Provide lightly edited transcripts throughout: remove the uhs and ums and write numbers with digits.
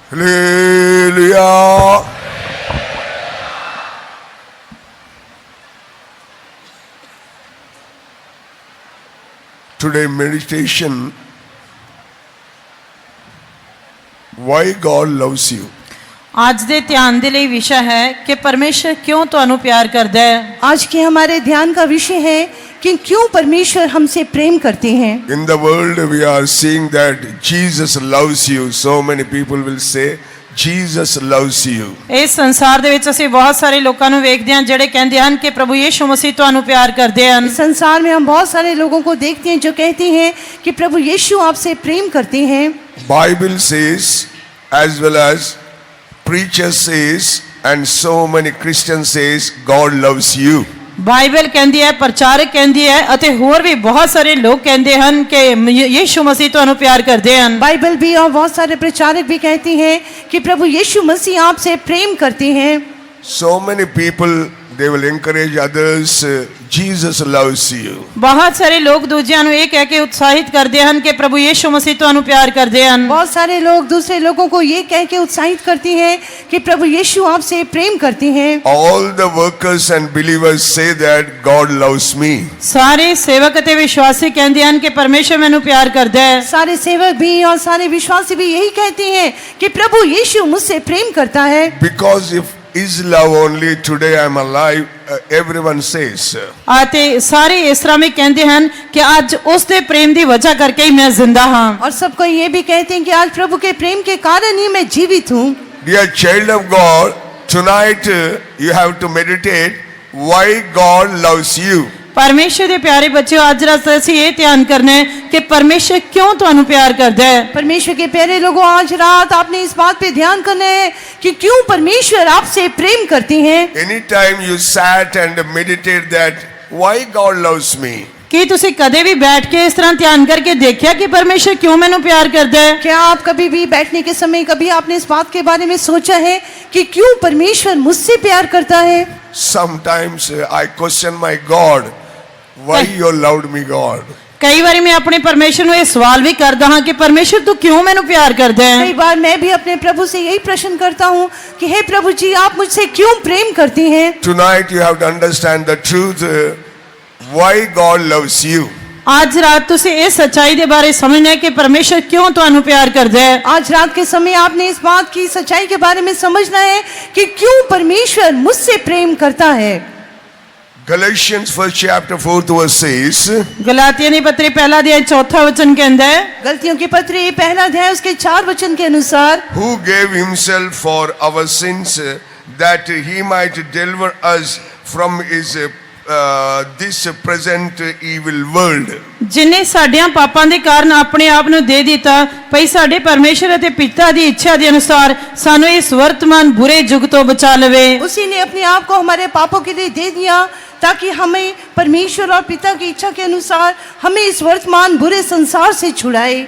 Hallelujah. Today meditation, why God loves you. आज ਦੇ ਧਿਆਨ ਦੇ ਲਈ ਵਿਸ਼ਾ ਹੈ ਕਿ ਪਰਮੇਸ਼ਰ ਕਿਉਂ ਤੁਹਾਨੂੰ ਪਿਆਰ ਕਰਦਾ ਹੈ। आज के हमारे ध्यान का विषय है कि क्यों परमेश्वर हमसे प्रेम करते हैं। In the world we are seeing that Jesus loves you. So many people will say Jesus loves you. ਇਸ ਸੰਸਾਰ ਦੇ ਵਿੱਚ ਅਸੀਂ ਬਹੁਤ ਸਾਰੇ ਲੋਕਾਂ ਨੂੰ ਵੇਖਦੇ ਹਾਂ ਜਿਹੜੇ ਕਹਿੰਦੇ ਹਨ ਕਿ ਪ੍ਰਭੂ ਯੀਸ਼ੂ ਮਸੀਹ ਤੁਹਾਨੂੰ ਪਿਆਰ ਕਰਦੇ ਹਨ। इस संसार में हम बहुत सारे लोगों को देखते हैं जो कहते हैं कि प्रभु यीशु आपसे प्रेम करते हैं। Bible says, as well as preacher says, and so many Christians says, God loves you. Bible ਕਹਿੰਦੀ ਹੈ, ਪ੍ਰਚਾਰਕ ਕਹਿੰਦੀ ਹੈ ਅਤੇ ਹੋਰ ਵੀ ਬਹੁਤ ਸਾਰੇ ਲੋਕ ਕਹਿੰਦੇ ਹਨ ਕਿ ਯੀਸ਼ੂ ਮਸੀਹ ਤੁਹਾਨੂੰ ਪਿਆਰ ਕਰਦੇ ਹਨ। बाइबल भी और बहुत सारे प्रचारक भी कहते हैं कि प्रभु यीशु मसीह आपसे प्रेम करते हैं। So many people, they will encourage others, Jesus loves you. ਬਹੁਤ ਸਾਰੇ ਲੋਕ ਦੂਜਿਆਂ ਨੂੰ ਇਹ ਕਹਿ ਕੇ ਉਤਸ਼ਾਹਿਤ ਕਰਦੇ ਹਨ ਕਿ ਪ੍ਰਭੂ ਯੀਸ਼ੂ ਮਸੀਹ ਤੁਹਾਨੂੰ ਪਿਆਰ ਕਰਦੇ ਹਨ। बहुत सारे लोग दूसरे लोगों को ये कह के उत्साहित करते हैं कि प्रभु यीशु आपसे प्रेम करते हैं। All the workers and believers say that God loves me. ਸਾਰੇ ਸੇਵਕ ਅਤੇ ਵਿਸ਼ਵਾਸੀ ਕਹਿੰਦੇ ਹਨ ਕਿ ਪਰਮੇਸ਼ਰ ਮੈਨੂੰ ਪਿਆਰ ਕਰਦਾ ਹੈ। सारे सेवक भी और सारे विश्वासी भी यही कहते हैं कि प्रभु यीशु मुझसे प्रेम करता है। Because if His love only, today I am alive, everyone says. ਅਤੇ ਸਾਰੇ ਇਸ ਤਰ੍ਹਾਂ ਵੀ ਕਹਿੰਦੇ ਹਨ ਕਿ ਅੱਜ ਉਸ ਦੇ ਪ੍ਰੇਮ ਦੀ ਵਜ੍ਹਾ ਕਰਕੇ ਹੀ ਮੈਂ ਜ਼ਿੰਦਾ ਹਾਂ। और सबको ये भी कहते हैं कि आज प्रभु के प्रेम के कारण ही मैं जीवित हूँ। Dear child of God, tonight you have to meditate why God loves you. ਪਰਮੇਸ਼ਰ ਦੇ ਪਿਆਰੇ ਬੱਚਿਓ, ਅੱਜ ਰਾਤ ਅਸੀਂ ਇਹ ਧਿਆਨ ਕਰਨਾ ਹੈ ਕਿ ਪਰਮੇਸ਼ਰ ਕਿਉਂ ਤੁਹਾਨੂੰ ਪਿਆਰ ਕਰਦਾ ਹੈ। परमेश्वर के प्यारे लोगों, आज रात आपने इस बात पे ध्यान करना है कि क्यों परमेश्वर आपसे प्रेम करते हैं। Anytime you sat and meditate that why God loves me. ਕੀ ਤੁਸੀਂ ਕਦੇ ਵੀ ਬੈਠ ਕੇ ਇਸ ਤਰ੍ਹਾਂ ਧਿਆਨ ਕਰਕੇ ਦੇਖਿਆ ਕਿ ਪਰਮੇਸ਼ਰ ਕਿਉਂ ਮੈਨੂੰ ਪਿਆਰ ਕਰਦਾ ਹੈ? क्या आप कभी भी बैठने के समय कभी आपने इस बात के बारे में सोचा है कि क्यों परमेश्वर मुझसे प्यार करता है। Sometimes I question my God, why you loved me, God. ਕਈ ਵਾਰੀ ਮੈਂ ਆਪਣੇ ਪਰਮੇਸ਼ਰ ਨੂੰ ਇਹ ਸਵਾਲ ਵੀ ਕਰਦਾ ਹਾਂ ਕਿ ਪਰਮੇਸ਼ਰ ਤੂੰ ਕਿਉਂ ਮੈਨੂੰ ਪਿਆਰ ਕਰਦਾ ਹੈ। कई बार मैं भी अपने प्रभु से यही प्रश्न करता हूँ कि हे प्रभु जी, आप मुझसे क्यों प्रेम करते हैं। Tonight you have to understand the truth, why God loves you. ਅੱਜ ਰਾਤ ਤੁਸੀਂ ਇਹ ਸੱਚਾਈ ਦੇ ਬਾਰੇ ਸਮਝਣਾ ਹੈ ਕਿ ਪਰਮੇਸ਼ਰ ਕਿਉਂ ਤੁਹਾਨੂੰ ਪਿਆਰ ਕਰਦਾ ਹੈ। आज रात के समय आपने इस बात की सच्चाई के बारे में समझना है कि क्यों परमेश्वर मुझसे प्रेम करता है। Galatians 1st chapter 4th verse says, गलातियों की पत्री पहला अध्याय चौथा वचन कहता है, गलतियों की पत्री पहला अध्याय उसके 4 वचन के अनुसार, who gave himself for our sins that he might deliver us from his this present evil world. जिन्हें साडियां पापां दे कारण अपने आप ਨੂੰ ਦੇ ਦਿੱਤਾ ਭਈ ਸਾਡੇ ਪਰਮੇਸ਼ਰ ਅਤੇ ਪਿਤਾ ਦੀ ਇੱਛਾ ਦੇ ਅਨੁਸਾਰ ਸਾਨੂੰ ਇਸ ਵਰਤਮਾਨ ਬੁਰੇ ਯੁੱਗ ਤੋਂ ਬਚਾ ਲਵੇ। उसी ने अपने आप को हमारे पापों के लिए दे दिया ताकि हमें परमेश्वर और पिता की इच्छा के अनुसार हमें इस वर्तमान बुरे संसार से छुड़ाए।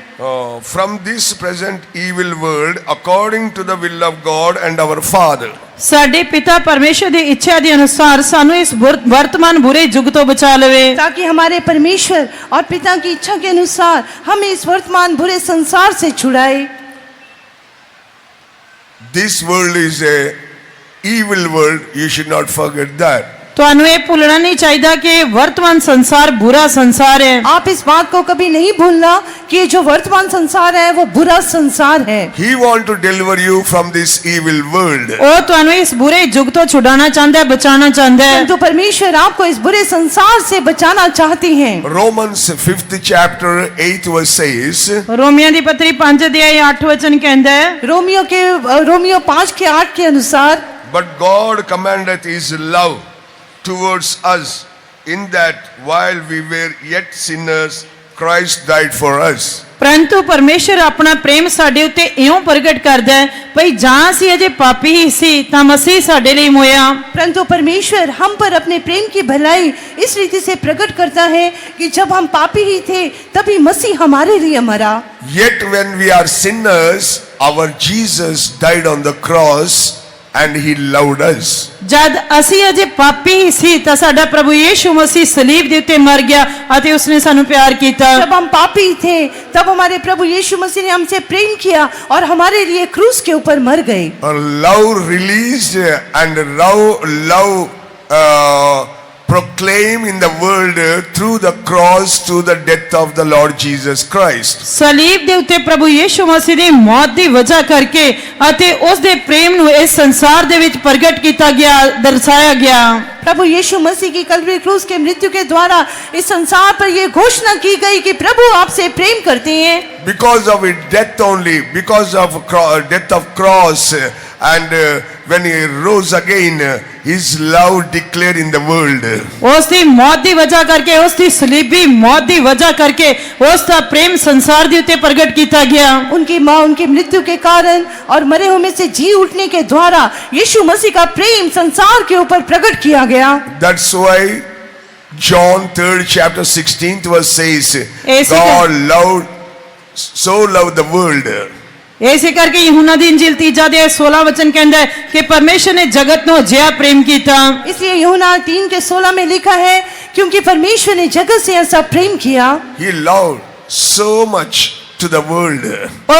From this present evil world according to the will of God and our Father. ਸਾਡੇ ਪਿਤਾ ਪਰਮੇਸ਼ਰ ਦੀ ਇੱਛਾ ਦੇ ਅਨੁਸਾਰ ਸਾਨੂੰ ਇਸ ਵਰਤਮਾਨ ਬੁਰੇ ਯੁੱਗ ਤੋਂ ਬਚਾ ਲਵੇ ताकि हमारे परमेश्वर और पिता की इच्छा के अनुसार हमें इस वर्तमान बुरे संसार से छुड़ाए। This world is a evil world, you should not forget that. ਤੁਹਾਨੂੰ ਇਹ ਭੁੱਲਣਾ ਨਹੀਂ ਚਾਹੀਦਾ ਕਿ ਵਰਤਮਾਨ ਸੰਸਾਰ ਬੁਰਾ ਸੰਸਾਰ ਹੈ। आप इस बात को कभी नहीं भूलना कि ये जो वर्तमान संसार है वो बुरा संसार है। He want to deliver you from this evil world. ਉਹ ਤੁਹਾਨੂੰ ਇਸ ਬੁਰੇ ਯੁੱਗ ਤੋਂ ਛੁਡਾਉਣਾ ਚਾਹੁੰਦਾ ਹੈ, ਬਚਾਉਣਾ ਚਾਹੁੰਦਾ ਹੈ। परंतु परमेश्वर आपको इस बुरे संसार से बचाना चाहते हैं। Romans 5th chapter 8th verse says, रोमियों की पत्री 5 अध्याय 8 वचन कहता है, रोमियो 5 के 8 के अनुसार, but God commandeth his love towards us in that while we were yet sinners Christ died for us. परंतु परमेश्वर अपना प्रेम साडे उत्ते इयों प्रगट करदा है भई जां असीं अजे पापी ही सी तां मसीह साडे लई मोया। परंतु परमेश्वर हम पर अपने प्रेम की भलाई इस रीति से प्रकट करता है कि जब हम पापी ही थे तभी मसीह हमारे लिए मरा। Yet when we are sinners, our Jesus died on the cross and he loved us. ਜਦ ਅਸੀਂ ਅਜੇ ਪਾਪੀ ਹੀ ਸੀ ਤਾਂ ਸਾਡਾ ਪ੍ਰਭੂ ਯੀਸ਼ु ਮਸੀਹ ਸਲੀਬ ਦੇ ਉੱਤੇ ਮਰ ਗਿਆ ਅਤੇ ਉਸਨੇ ਸਾਨੂੰ ਪਿਆਰ ਕੀਤਾ। जब हम पापी थे तब हमारे प्रभु यीशु मसीह ने हमसे प्रेम किया और हमारे लिए क्रूस के ऊपर मर गए। Love released and love proclaimed in the world through the cross to the death of the Lord Jesus Christ. ਸਲੀਬ ਦੇ ਉੱਤੇ ਪ੍ਰਭੂ ਯੀਸ਼ु ਮਸੀਹ ਦੀ ਮੌਤ ਦੀ ਵਜ੍ਹਾ ਕਰਕੇ ਅਤੇ ਉਸ ਦੇ ਪ੍ਰੇਮ ਨੂੰ ਇਸ ਸੰਸਾਰ ਦੇ ਵਿੱਚ ਪ੍ਰਗਟ ਕੀਤਾ ਗਿਆ, ਦਰਸਾਇਆ ਗਿਆ। प्रभु यीशु मसीह की कल्वरी क्रूस के मृत्यु के द्वारा इस संसार पर यह घोषणा की गई कि प्रभु आपसे प्रेम करते हैं। Because of his death only, because of death of cross, and when he rose again, his love declared in the world. ਉਸ ਦੀ ਮੌਤ ਦੀ ਵਜ੍ਹਾ ਕਰਕੇ, ਉਸ ਦੀ ਸਲੀਬੀ ਮੌਤ ਦੀ ਵਜ੍ਹਾ ਕਰਕੇ ਉਸ ਦਾ ਪ੍ਰੇਮ ਸੰਸਾਰ ਦੇ ਉੱਤੇ ਪ੍ਰਗਟ ਕੀਤਾ ਗਿਆ। उनकी माँ उनकी मृत्यु के कारण और मरे हुए में से जी उठने के द्वारा यीशु मसीह का प्रेम संसार के ऊपर प्रकट किया गया। That's why John 3rd chapter 16th verse says, ऐसे God so loved the world. ਇਸੇ ਕਰਕੇ यूहन्ना ਦੀ इंजील 3 अध्याय 16 वचन कहता है कि परमेश्वर ने जगत ਨੂੰ ਅਜਿਹਾ ਪ੍ਰੇਮ ਕੀਤਾ। इसलिए यूहन्ना 3 के 16 में लिखा है, क्योंकि परमेश्वर ने जगत से ऐसा प्रेम किया। He loved so much to the world.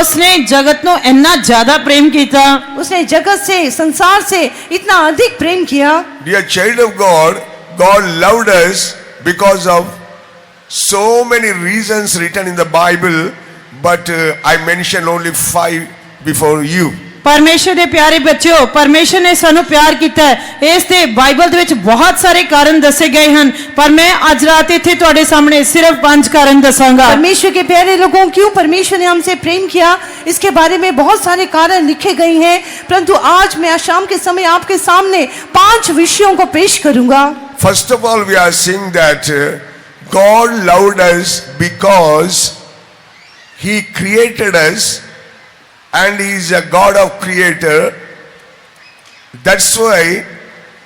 उसने जगत ਨੂੰ ਇੰਨਾ ਜ਼ਿਆਦਾ ਪ੍ਰੇਮ ਕੀਤਾ। उसने जगत से संसार से इतना अधिक प्रेम किया। Dear child of God, God loved us because of so many reasons written in the Bible, but I mention only 5 before you. ਪਰਮੇਸ਼ਰ ਦੇ ਪਿਆਰੇ ਬੱਚਿਓ, ਪਰਮੇਸ਼ਰ ਨੇ ਸਾਨੂੰ ਪਿਆਰ ਕੀਤਾ ਹੈ। ਇਸ ਤੇ ਬਾਈਬਲ ਦੇ ਵਿੱਚ ਬਹੁਤ ਸਾਰੇ ਕਾਰਨ ਦੱਸੇ ਗਏ ਹਨ, ਪਰ ਮੈਂ ਅੱਜ ਰਾਤ ਇੱਥੇ ਤੁਹਾਡੇ ਸਾਹਮਣੇ ਸਿਰਫ 5 ਕਾਰਨ ਦੱਸਾਂਗਾ। परमेश्वर के प्यारे लोगों, क्यों परमेश्वर ने हमसे प्रेम किया, इसके बारे में बहुत सारे कारण लिखे गए हैं, परंतु आज मैं आज शाम के समय आपके सामने 5 विषयों को पेश करूंगा। First of all, we are seeing that God loved us because He created us, and He is a God of creator. That's why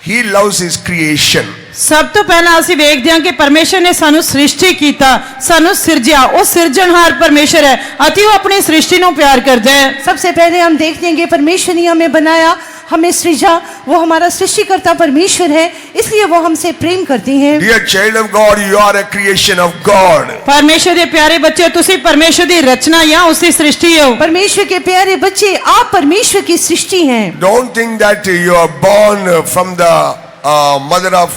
He loves His creation. ਸਭ ਤੋਂ ਪਹਿਲਾਂ ਅਸੀਂ ਵੇਖਦੇ ਹਾਂ ਕਿ ਪਰਮੇਸ਼ਰ ਨੇ ਸਾਨੂੰ ਸ੍ਰਿਸ਼ਟੀ ਕੀਤਾ, ਸਾਨੂੰ ਸਿਰਜਿਆ। ਉਹ ਸਿਰਜਣਹਾਰ ਪਰਮੇਸ਼ਰ ਹੈ ਅਤੇ ਉਹ ਆਪਣੀ ਸ੍ਰਿਸ਼ਟੀ ਨੂੰ ਪਿਆਰ ਕਰਦਾ ਹੈ। सबसे पहले हम देखते हैं कि परमेश्वर ने हमें बनाया, हमें सृजा, वो हमारा सृष्टिकर्ता परमेश्वर है, इसलिए वो हमसे प्रेम करते हैं। Dear child of God, you are a creation of God. ਪਰਮੇਸ਼ਰ ਦੇ ਪਿਆਰੇ ਬੱਚਿਓ, ਤੁਸੀਂ ਪਰਮੇਸ਼ਰ ਦੀ ਰਚਨਾ ਜਾਂ ਉਸ ਦੀ ਸ੍ਰਿਸ਼ਟੀ ਹੋ। परमेश्वर के प्यारे बच्चे, आप परमेश्वर की सृष्टि हैं। Don't think that you are born from the mother of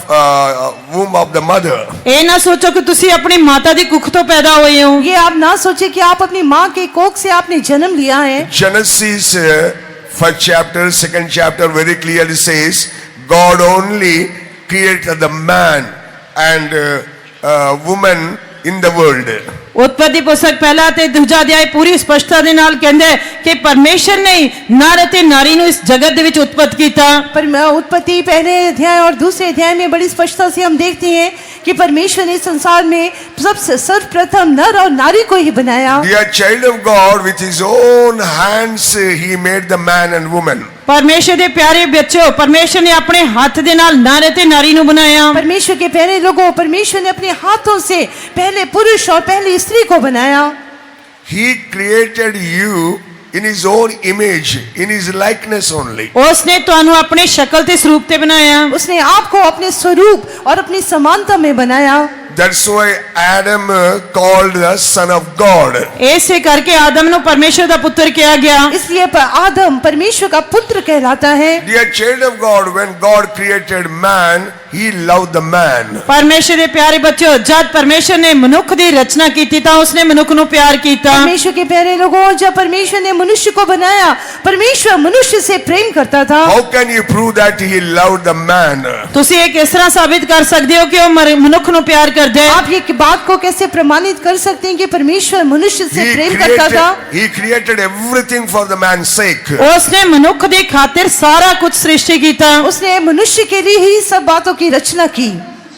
womb of the mother. ਇਹ ਨਾ ਸੋਚੋ ਕਿ ਤੁਸੀਂ ਆਪਣੀ ਮਾਤਾ ਦੀ ਕੁੱਖ ਤੋਂ ਪੈਦਾ ਹੋਏ ਹੋ। ये आप ना सोचे कि आप अपनी माँ के कोख से आपने जन्म लिया है। Genesis 1st chapter, 2nd chapter very clearly says God only created the man and woman in the world. ਉਤਪਤੀ ਪੁਸਤਕ ਪਹਿਲਾ ਤੇ ਦੂਜਾ ਅਧਿਆਇ ਪੂਰੀ ਸਪਸ਼ਟਤਾ ਦੇ ਨਾਲ ਕਹਿੰਦਾ ਹੈ ਕਿ ਪਰਮੇਸ਼ਰ ਨੇ ਨਰ ਅਤੇ ਨਾਰੀ ਨੂੰ ਇਸ ਜਗਤ ਦੇ ਵਿੱਚ ਉਤਪਤ ਕੀਤਾ। पर उत्पत्ति पहले अध्याय और दूसरे अध्याय में बड़ी स्पष्टता से हम देखते हैं कि परमेश्वर ने संसार में सबसे सर्वप्रथम नर और नारी को ही बनाया। Dear child of God, with His own hands He made the man and woman. ਪਰਮੇਸ਼ਰ ਦੇ ਪਿਆਰੇ ਬੱਚਿਓ, ਪਰਮੇਸ਼ਰ ਨੇ ਆਪਣੇ ਹੱਥ ਦੇ ਨਾਲ ਨਰ ਅਤੇ ਨਾਰੀ ਨੂੰ ਬਣਾਇਆ। परमेश्वर के प्यारे लोगों, परमेश्वर ने अपने हाथों से पहले पुरुष और पहली स्त्री को बनाया। He created you in His own image, in His likeness only. उसने ਤੁਹਾਨੂੰ ਆਪਣੇ ਸ਼ਕਲ ਤੇ ਸਰੂਪ ਤੇ ਬਣਾਇਆ। उसने आपको अपने स्वरूप और अपनी समानता में बनाया। That's why Adam called the son of God. ਇਸੇ ਕਰਕੇ ਆਦਮ ਨੂੰ ਪਰਮੇਸ਼ਰ ਦਾ ਪੁੱਤਰ ਕਿਹਾ ਗਿਆ। इसलिए आदम परमेश्वर का पुत्र कहलाता है। Dear child of God, when God created man, He loved the man. ਪਰਮੇਸ਼ਰ ਦੇ ਪਿਆਰੇ ਬੱਚਿਓ, ਜਦ ਪਰਮੇਸ਼ਰ ਨੇ ਮਨੁੱਖ ਦੀ ਰਚਨਾ ਕੀਤੀ ਤਾਂ ਉਸਨੇ ਮਨੁੱਖ ਨੂੰ ਪਿਆਰ ਕੀਤਾ। परमेश्वर के प्यारे लोगों, जब परमेश्वर ने मनुष्य को बनाया, परमेश्वर मनुष्य से प्रेम करता था। How can you prove that He loved the man? ਤੁਸੀਂ ਇਹ ਕਿਸ ਤਰ੍ਹਾਂ ਸਾਬਿਤ ਕਰ ਸਕਦੇ ਹੋ ਕਿ ਉਹ ਮਨੁੱਖ ਨੂੰ ਪਿਆਰ ਕਰਦਾ ਹੈ? आप ये बात को कैसे प्रमाणित कर सकते हैं कि परमेश्वर मनुष्य से प्रेम करता था? He created everything for the man's sake. उसने मनुष्य ਦੀ ਖਾਤਰ ਸਾਰਾ ਕੁਝ ਸ੍ਰਿਸ਼ਟੀ ਕੀਤਾ। उसने मनुष्य के लिए ही सब बातों की रचना की।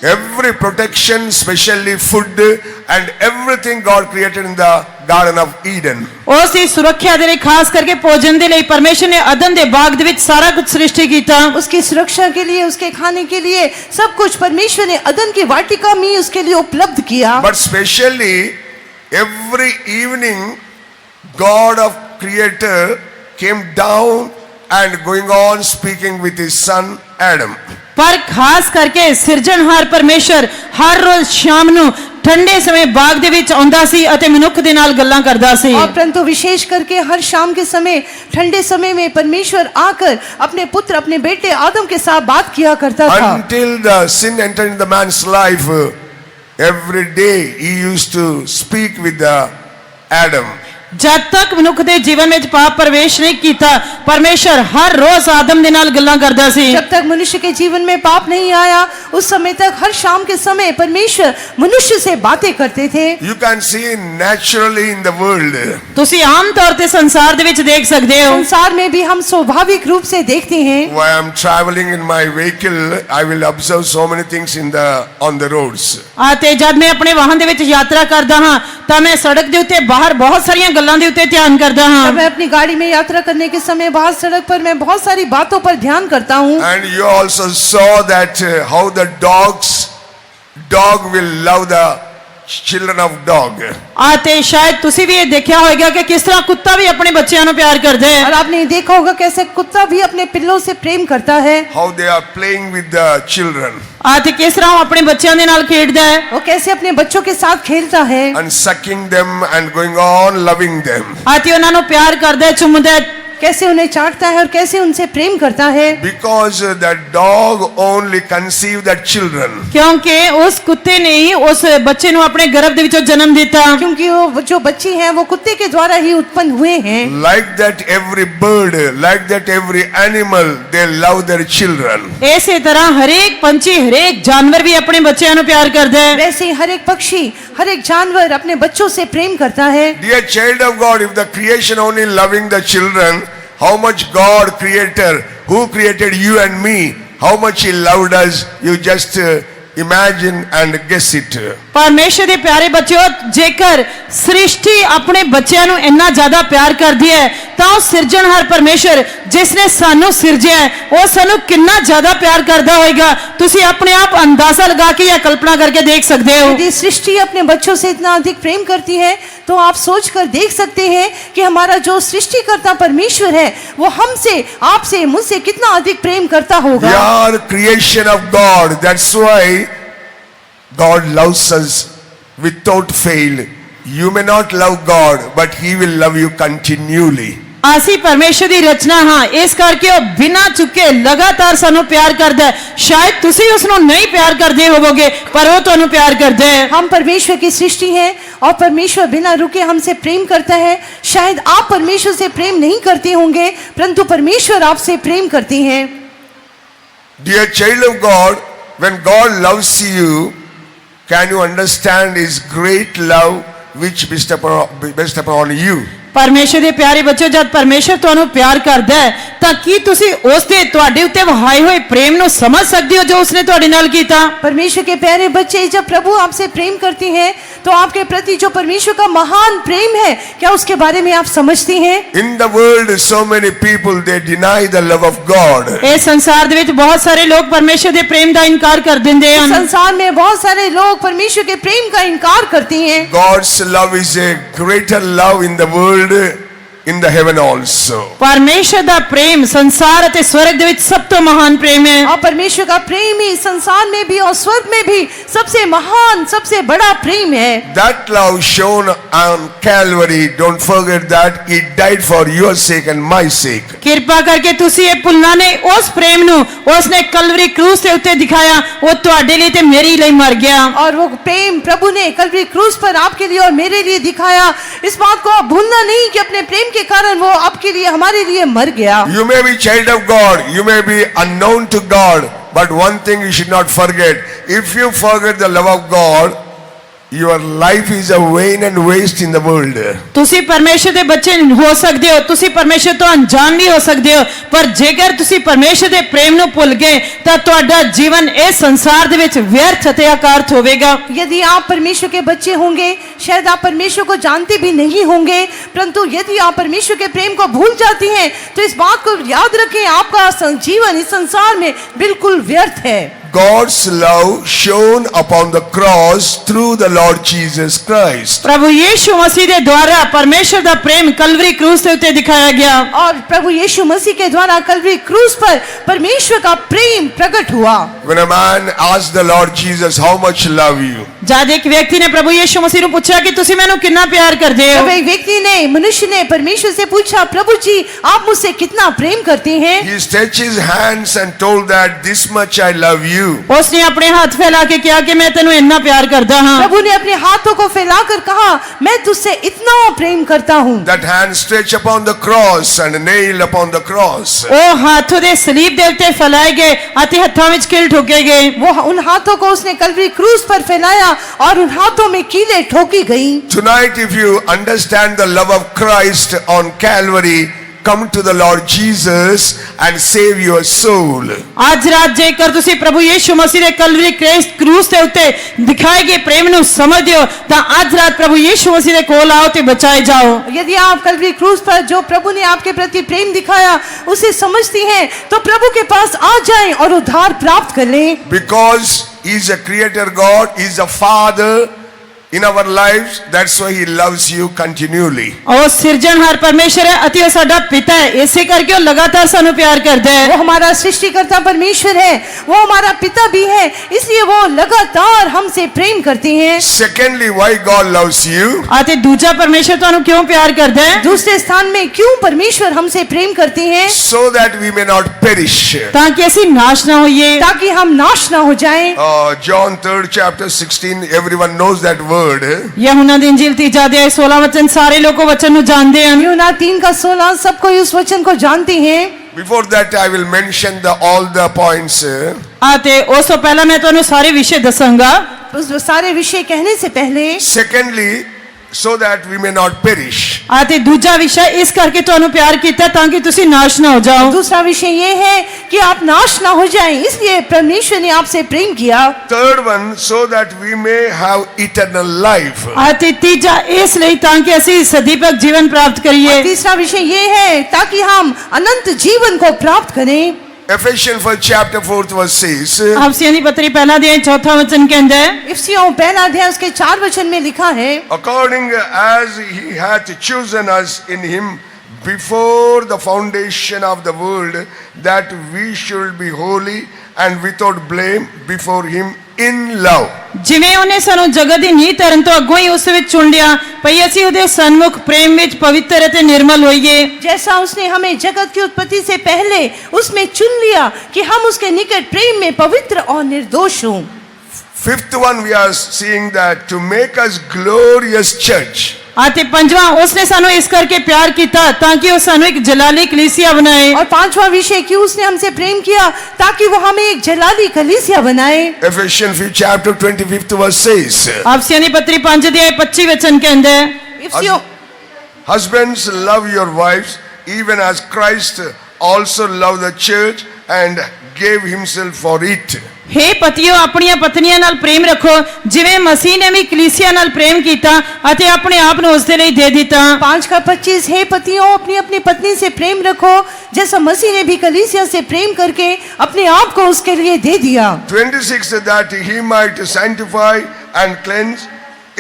Every protection, especially food and everything God created in the Garden of Eden. ਉਸ ਦੀ ਸੁਰੱਖਿਆ ਦੇ ਲਈ, ਖਾਸ ਕਰਕੇ ਭੋਜਨ ਦੇ ਲਈ ਪਰਮੇਸ਼ਰ ਨੇ ਅਦਨ ਦੇ ਬਾਗ ਦੇ ਵਿੱਚ ਸਾਰਾ ਕੁਝ ਸ੍ਰਿਸ਼ਟੀ ਕੀਤਾ। उसकी सुरक्षा के लिए, उसके खाने के लिए सब कुछ परमेश्वर ने अदन की वाटिका में उसके लिए उपलब्ध किया। But specially every evening God of Creator came down and going on speaking with his son Adam. ਪਰ ਖਾਸ ਕਰਕੇ ਸਿਰਜਣਹਾਰ ਪਰਮੇਸ਼ਰ ਹਰ ਰੋਜ਼ ਸ਼ਾਮ ਨੂੰ ਠੰਡੇ ਸਮੇਂ ਬਾਗ ਦੇ ਵਿੱਚ ਆਉਂਦਾ ਸੀ ਅਤੇ ਮਨੁੱਖ ਦੇ ਨਾਲ ਗੱਲਾਂ ਕਰਦਾ ਸੀ। और परंतु विशेष करके हर शाम के समय ठंडे समय में परमेश्वर आकर अपने पुत्र अपने बेटे आदम के साथ बात किया करता था। Until the sin entered in the man's life, every day he used to speak with the Adam. ਜਦ ਤੱਕ ਮਨੁੱਖ ਦੇ ਜੀਵਨ ਵਿੱਚ ਪਾਪ ਪ੍ਰਵੇਸ਼ ਨਹੀਂ ਕੀਤਾ ਪਰਮੇਸ਼ਰ ਹਰ ਰੋਜ਼ ਆਦਮ ਦੇ ਨਾਲ ਗੱਲਾਂ ਕਰਦਾ ਸੀ। जब तक मनुष्य के जीवन में पाप नहीं आया उस समय तक हर शाम के समय परमेश्वर मनुष्य से बातें करते थे। You can see naturally in the world. ਤੁਸੀਂ ਆਮ ਤੌਰ ਤੇ ਸੰਸਾਰ ਦੇ ਵਿੱਚ ਦੇਖ ਸਕਦੇ ਹੋ। संसार में भी हम स्वाभाविक रूप से देखते हैं। While I am traveling in my vehicle, I will observe so many things on the roads. ਅਤੇ ਜਦ ਮੈਂ ਆਪਣੇ ਵਾਹਨ ਦੇ ਵਿੱਚ ਯਾਤਰਾ ਕਰਦਾ ਹਾਂ ਤਾਂ ਮੈਂ ਸੜਕ ਦੇ ਉੱਤੇ ਬਾਹਰ ਬਹੁਤ ਸਾਰੀਆਂ ਗੱਲਾਂ ਦੇ ਉੱਤੇ ਧਿਆਨ ਕਰਦਾ जब ਹਾਂ। मैं अपनी गाड़ी में यात्रा करने के समय बाहर सड़क पर मैं बहुत सारी बातों पर ध्यान करता हूँ। And you also saw that how the dog will love the children of dog. ਅਤੇ ਸ਼ਾਇਦ ਤੁਸੀਂ ਵੀ ਇਹ ਦੇਖਿਆ ਹੋਵੇਗਾ ਕਿ ਕਿਸ ਤਰ੍ਹਾਂ ਕੁੱਤਾ ਵੀ ਆਪਣੇ ਬੱਚਿਆਂ ਨੂੰ ਪਿਆਰ ਕਰਦਾ ਹੈ। और आपने देखा होगा कैसे कुत्ता भी अपने पिल्लों से प्रेम करता है। How they are playing with the children ਅਤੇ ਕਿਸ ਤਰ੍ਹਾਂ ਉਹ ਆਪਣੇ ਬੱਚਿਆਂ ਦੇ ਨਾਲ ਖੇਡਦਾ ਹੈ वो कैसे अपने बच्चों के साथ खेलता है and sucking them and going on loving them. ਅਤੇ ਉਹਨਾਂ ਨੂੰ ਪਿਆਰ ਕਰਦਾ ਹੈ, ਚੁੰਮਦਾ ਹੈ। कैसे उन्हें चाटता है और कैसे उनसे प्रेम करता है। Because the dog only conceived that children. ਕਿਉਂਕਿ ਉਸ ਕੁੱਤੇ ਨੇ ਹੀ ਉਸ ਬੱਚੇ ਨੂੰ ਆਪਣੇ ਗਰਭ ਦੇ ਵਿੱਚੋਂ ਜਨਮ ਦਿੱਤਾ। क्योंकि वो जो बच्चे हैं वो कुत्ते के द्वारा ही उत्पन्न हुए हैं। Like that every bird, like that every animal, they love their children. ਇਸੇ ਤਰ੍ਹਾਂ ਹਰੇਕ ਪੰਛੀ ਹਰੇਕ ਜਾਨਵਰ ਵੀ ਆਪਣੇ ਬੱਚਿਆਂ ਨੂੰ ਪਿਆਰ ਕਰਦਾ ਹੈ। वैसे ही हर एक पक्षी हर एक जानवर अपने बच्चों से प्रेम करता है। Dear child of God, if the creation only loving the children, how much God creator who created you and me, how much he loved us, you just imagine and guess it. ਪਰਮੇਸ਼ਰ ਦੇ ਪਿਆਰੇ ਬੱਚਿਓ, ਜੇਕਰ ਸ੍ਰਿਸ਼ਟੀ ਆਪਣੇ ਬੱਚਿਆਂ ਨੂੰ ਇੰਨਾ ਜ਼ਿਆਦਾ ਪਿਆਰ ਕਰਦੀ ਹੈ ਤਾਂ ਉਹ ਸਿਰਜਣਹਾਰ ਪਰਮੇਸ਼ਰ ਜਿਸ ਨੇ ਸਾਨੂੰ ਸਿਰਜਿਆ ਹੈ ਉਹ ਸਾਨੂੰ ਕਿੰਨਾ ਜ਼ਿਆਦਾ ਪਿਆਰ ਕਰਦਾ ਹੋਵੇਗਾ। ਤੁਸੀਂ ਆਪਣੇ ਆਪ ਅੰਦਾਜ਼ਾ ਲਗਾ ਕੇ ਜਾਂ ਕਲਪਨਾ ਕਰਕੇ ਦੇਖ ਸਕਦੇ ਹੋ। यदि सृष्टि अपने बच्चों से इतना अधिक प्रेम करती है तो आप सोचकर देख सकते हैं कि हमारा जो सृष्टिकर्ता परमेश्वर है वो हमसे आपसे मुझसे कितना अधिक प्रेम करता We होगा। are creation of God. That's why God loves us without fail. You may not love God, but he will love you continually. ਅਸੀਂ ਪਰਮੇਸ਼ਰ ਦੀ ਰਚਨਾ ਹਾਂ, ਇਸ ਕਰਕੇ ਉਹ ਬਿਨਾਂ ਚੁੱਕੇ ਲਗਾਤਾਰ ਸਾਨੂੰ ਪਿਆਰ ਕਰਦਾ ਹੈ। ਸ਼ਾਇਦ ਤੁਸੀਂ ਉਸ ਨੂੰ ਨਹੀਂ ਪਿਆਰ ਕਰਦੇ ਹੋਵੋਗੇ ਪਰ ਉਹ ਤੁਹਾਨੂੰ ਪਿਆਰ ਕਰਦਾ ਹੈ। हम परमेश्वर की सृष्टि है और परमेश्वर बिना रुके हमसे प्रेम करता है। शायद आप परमेश्वर से प्रेम नहीं करते होंगे परंतु परमेश्वर आपसे प्रेम करते हैं। Dear child of God, when God loves you, can you understand his great love which bestowed upon you? ਪਰਮੇਸ਼ਰ ਦੇ ਪਿਆਰੇ ਬੱਚਿਓ, ਜਦ ਪਰਮੇਸ਼ਰ ਤੁਹਾਨੂੰ ਪਿਆਰ ਕਰਦਾ ਹੈ ਤਾਂ ਕੀ ਤੁਸੀਂ ਉਸ ਦੇ ਤੁਹਾਡੇ ਉੱਤੇ ਵਹਾਏ ਹੋਏ ਪ੍ਰੇਮ ਨੂੰ ਸਮਝ ਸਕਦੇ ਹੋ ਜੋ ਉਸਨੇ ਤੁਹਾਡੇ ਨਾਲ ਕੀਤਾ? परमेश्वर के प्यारे बच्चे, जब प्रभु आपसे प्रेम करते हैं तो आपके प्रति जो परमेश्वर का महान प्रेम है क्या उसके बारे में आप समझते हैं? In the world, so many people, they deny the love of God. ਇਸ ਸੰਸਾਰ ਦੇ ਵਿੱਚ ਬਹੁਤ ਸਾਰੇ ਲੋਕ ਪਰਮੇਸ਼ਰ ਦੇ ਪ੍ਰੇਮ ਦਾ ਇਨਕਾਰ ਕਰ ਦਿੰਦੇ ਹਨ। संसार में बहुत सारे लोग परमेश्वर के प्रेम का इनकार करते हैं। God's love is a greater love in the world, in the heaven also. ਪਰਮੇਸ਼ਰ ਦਾ ਪ੍ਰੇਮ ਸੰਸਾਰ ਅਤੇ ਸਵਰਗ ਦੇ ਵਿੱਚ ਸਭ ਤੋਂ ਮਹਾਨ ਪ੍ਰੇਮ ਹੈ। और परमेश्वर का प्रेम ही संसार में भी और स्वर्ग में भी सबसे महान सबसे बड़ा प्रेम है। That love shown on Calvary, don't forget that he died for your sake and my sake. ਕਿਰਪਾ ਕਰਕੇ ਤੁਸੀਂ ਇਹ ਭੁੱਲਣਾ ਨਹੀਂ, ਉਸ ਪ੍ਰੇਮ ਨੂੰ ਉਸਨੇ ਕਲਵਰੀ ਕਰੂਸ ਦੇ ਉੱਤੇ ਦਿਖਾਇਆ, ਉਹ ਤੁਹਾਡੇ ਲਈ ਤੇ ਮੇਰੇ ਲਈ ਮਰ ਗਿਆ। और वो प्रेम प्रभु ने कलवरी क्रूस पर आपके लिए और मेरे लिए दिखाया। इस बात को आप भूलना नहीं कि अपने प्रेम के कारण वो आपके लिए हमारे लिए मर गया। You may be child of God, you may be unknown to God, but one thing you should not forget. If you forget the love of God, your life is a vain and waste in the world. ਤੁਸੀਂ ਪਰਮੇਸ਼ਰ ਦੇ ਬੱਚੇ ਹੋ ਸਕਦੇ ਹੋ, ਤੁਸੀਂ ਪਰਮੇਸ਼ਰ ਤੋਂ ਅਣਜਾਣ ਵੀ ਹੋ ਸਕਦੇ ਹੋ, ਪਰ ਜੇਕਰ ਤੁਸੀਂ ਪਰਮੇਸ਼ਰ ਦੇ ਪ੍ਰੇਮ ਨੂੰ ਭੁੱਲ ਗਏ ਤਾਂ ਤੁਹਾਡਾ ਜੀਵਨ ਇਸ ਸੰਸਾਰ ਦੇ ਵਿੱਚ ਵਿਅਰਥ ਅਤੇ ਅਕਾਰਥ ਹੋਵੇਗਾ। यदि आप परमेश्वर के बच्चे होंगे शायद आप परमेश्वर को जानते भी नहीं होंगे, परंतु यदि आप परमेश्वर के प्रेम को भूल जाते हैं तो इस बात को याद रखें, आपका जीवन इस संसार में बिल्कुल व्यर्थ है। God's love shown upon the cross through the Lord Jesus Christ. प्रभु यीशु मसीह ਦੇ ਦੁਆਰਾ ਪਰਮੇਸ਼ਰ ਦਾ ਪ੍ਰੇਮ ਕਲਵਰੀ ਕਰੂਸ ਦੇ ਉੱਤੇ ਦਿਖਾਇਆ ਗਿਆ। और प्रभु यीशु मसीह के द्वारा कलवरी क्रूस पर परमेश्वर का प्रेम प्रकट हुआ। When a man asked the Lord Jesus, how much love you? ਜਦ ਇੱਕ ਵਿਅਕਤੀ ਨੇ ਪ੍ਰਭੂ ਯੀਸ਼ੂ ਮਸੀਹ ਨੂੰ ਪੁੱਛਿਆ ਕਿ ਤੁਸੀਂ ਮੈਨੂੰ ਕਿੰਨਾ ਪਿਆਰ ਕਰਦੇ ਹੋ, तब एक व्यक्ति ने मनुष्य ने परमेश्वर से पूछा, प्रभु जी आप मुझसे कितना प्रेम करते हैं? He stretched his hands and told that this much I love you. ਉਸਨੇ ਆਪਣੇ ਹੱਥ ਫੈਲਾ ਕੇ ਕਿਹਾ ਕਿ ਮੈਂ ਤੈਨੂੰ ਇੰਨਾ ਪਿਆਰ ਕਰਦਾ ਹਾਂ। प्रभु ने अपने हाथों को फैलाकर कहा, मैं तुझसे इतना प्रेम करता हूँ। That hand stretched upon the cross and nailed upon the cross. ਉਹ ਹੱਥ ਉਹਦੇ ਸਲੀਬ ਦੇ ਉੱਤੇ ਫੈਲਾਏ ਗਏ ਅਤੇ ਹੱਥਾਂ ਵਿੱਚ ਕੀਲ ਠੋਕੇ ਗਏ। वो उन हाथों को उसने कलवरी क्रूस पर फैलाया और उन हाथों में कीलें ठोकी गई। Tonight, if you understand the love of Christ on Calvary, come to the Lord Jesus and save your soul. ਅੱਜ ਰਾਤ ਜੇਕਰ ਤੁਸੀਂ ਪ੍ਰਭੂ ਯੀਸ਼ੂ ਮਸੀਹ ਦੇ ਕਲਵਰੀ ਕਰੂਸ ਦੇ ਉੱਤੇ ਦਿਖਾਏ ਗਏ ਪ੍ਰੇਮ ਨੂੰ ਸਮਝਦੇ ਹੋ ਤਾਂ ਅੱਜ ਰਾਤ ਪ੍ਰਭੂ ਯੀਸ਼ੂ ਮਸੀਹ ਦੇ ਕੋਲ ਆਓ ਤੇ ਬਚਾਏ ਜਾਓ। यदि आप कलवरी क्रूस पर जो प्रभु ने आपके प्रति प्रेम दिखाया उसे समझती हैं तो प्रभु के पास आ जाएं और उद्धार प्राप्त कर लें। Because He is a creator God, He is a Father in our lives, that's why He loves you continually. ਉਹ ਸਿਰਜਣਹਾਰ ਪਰਮੇਸ਼ਰ ਹੈ ਅਤੇ ਉਹ ਸਾਡਾ ਪਿਤਾ ਹੈ, ਇਸੇ ਕਰਕੇ ਉਹ ਲਗਾਤਾਰ ਸਾਨੂੰ ਪਿਆਰ ਕਰਦਾ वो ਹੈ। हमारा सृष्टिकर्ता परमेश्वर है, वो हमारा पिता भी है, इसलिए वो लगातार हमसे प्रेम करते हैं। Secondly, why God loves you? ਅਤੇ ਦੂਜਾ ਪਰਮੇਸ਼ਰ ਤੁਹਾਨੂੰ ਕਿਉਂ ਪਿਆਰ ਕਰਦਾ ਹੈ? दूसरे स्थान में क्यों परमेश्वर हमसे प्रेम करते हैं? So that we may not perish. ਤਾਂ ਕਿ ਅਸੀਂ ਨਾਸ਼ ਨਾ ਹੋਈਏ। ताकि हम नाश ना हो जाएं। John 3rd chapter 16, everyone knows that word. यूहन्ना दी इंजील 3 अध्याय 16 वचन सारे लोग वचन नु जानते हैं। यूहन्ना 3 का 16 सब कोई उस वचन को जानते हैं। Before that, I will mention all the points. आते उस तो पहला मैं ਤੁਹਾਨੂੰ ਸਾਰੇ ਵਿਸ਼ੇ ਦੱਸਾਂਗਾ। उस सारे विषय कहने से पहले Secondly, so that we may not perish. आते दूसरा विषय इस करके ਤੁਹਾਨੂੰ ਪਿਆਰ ਕੀਤਾ ਤਾਂ ਕਿ ਤੁਸੀਂ ਨਾਸ਼ ਨਾ ਹੋ ਜਾਓ। दूसरा विषय ये है कि आप नाश ना हो जाएं, इसलिए परमेश्वर ने आपसे प्रेम किया। Third one, so that we may have eternal life. आते तीसरा ਇਸ ਲਈ ਤਾਂ ਕਿ ਅਸੀਂ सदीपक जीवन प्राप्त करिए। तीसरा विषय ये है ताकि हम अनंत जीवन को प्राप्त करें। Ephesians 1st chapter 4th verse says, अफसियों की पत्री पहला अध्याय चौथा वचन कहता है, इफिसियों पहला अध्याय उसके 4 वचन में लिखा है, according as He hath chosen us in Him before the foundation of the world, that we should be holy and without blame before Him in love. ਜਿਵੇਂ ਉਹਨੇ ਸਾਨੂੰ ਜਗਤ ਦੀ ਨੀਂਹ ਧਰਨ ਤੋਂ ਅੱਗੋਂ ਹੀ ਉਸ ਵਿੱਚ ਚੁਣ ਲਿਆ ਭਈ ਅਸੀਂ ਉਹਦੇ ਸਨਮੁਖ ਪ੍ਰੇਮ ਵਿੱਚ ਪਵਿੱਤਰ ਅਤੇ ਨਿਰਮਲ ਹੋਈਏ। जैसा उसने हमें जगत की उत्पत्ति से पहले उसमें चुन लिया कि हम उसके निकट प्रेम में पवित्र और निर्दोष हों। Fifth one, we are seeing that to make us glorious church. आते पंजवा उसने सानू इस करके प्यार किया ताकि वो सानू एक जलाली कलीसिया बनाए। और पांचवा विषय कि उसने हमसे प्रेम किया ताकि वो हमें एक जलाली कलीसिया बनाए। Ephesians 5th chapter 25th verse says, अफसियों की पत्री 5 अध्याय 25 वचन कहता है, इफिसियों husbands, love your wives even as Christ also loved the church and gave himself for it. हे पतियों अपनी पत्नियां नाल प्रेम रखो जिवें मसीह ने भी कलीसिया नाल प्रेम किया अते अपने आप ने उसदे लई दे दिता। 5:25 हे पतियों अपनी अपनी पत्नी से प्रेम रखो जैसा मसीह ने भी कलीसिया से प्रेम करके अपने आप को उसके लिए दे दिया। 26 that he might sanctify and cleanse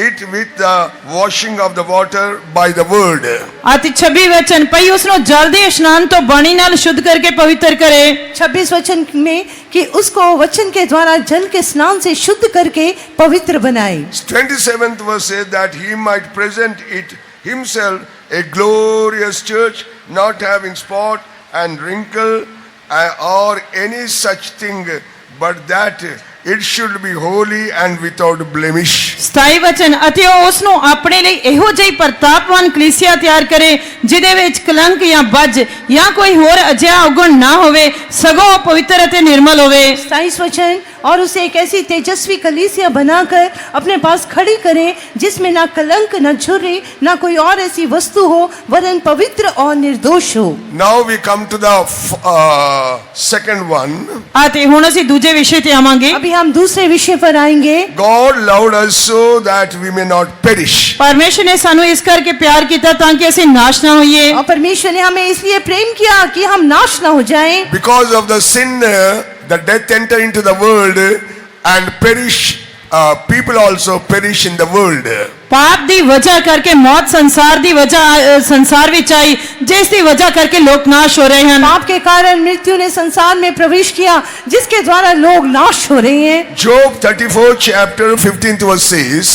it with the washing of the water by the word. आते 26 वचन पई उसनो जल दे स्नान तो पानी नाल शुद्ध करके पवित्र करे। 26 वचन में कि उसको वचन के द्वारा जल के स्नान से शुद्ध करके पवित्र बनाए। 27th verse says that he might present it himself a glorious church, not having spot and wrinkle or any such thing, but that it should be holy and without blemish. 27 वचन अते उसनो अपने लिए एहो जई प्रतापवान कलीसिया तैयार करे जिदे विच कलंक या बज या कोई होर अजिहा अवगुण ना होवे सगों पवित्र अते निर्मल होवे। 27 वचन और उसे एक ऐसी तेजस्वी कलीसिया बनाकर अपने पास खड़ी करें जिसमें ना कलंक ना झुर्री ना कोई और ऐसी वस्तु हो वरन पवित्र और निर्दोष हो। Now we come to the second one. आते हुण असीं दूजे विषय ते आवांगे। अभी हम दूसरे विषय पर आएंगे। God loved us so that we may not perish. परमेश्वर ने सानू इस करके प्यार किया ताकि असीं नाश ना होइए। और परमेश्वर ने हमें इसलिए प्रेम किया कि हम नाश ना हो जाएं। Because of the sin the death enter into the world and perish, people also perish in the world. ਪਾਪ ਦੀ ਵਜ੍ਹਾ ਕਰਕੇ ਮੌਤ ਸੰਸਾਰ ਦੀ ਵਜ੍ਹਾ ਸੰਸਾਰ ਵਿੱਚ ਆਈ, ਜਿਸ ਦੀ ਵਜ੍ਹਾ ਕਰਕੇ ਲੋਕ ਨਾਸ਼ ਹੋ ਰਹੇ ਹਨ। पाप के कारण मृत्यु ने संसार में प्रवेश किया, जिसके द्वारा लोग नाश हो रहे हैं। Job 34 chapter 15th verse says,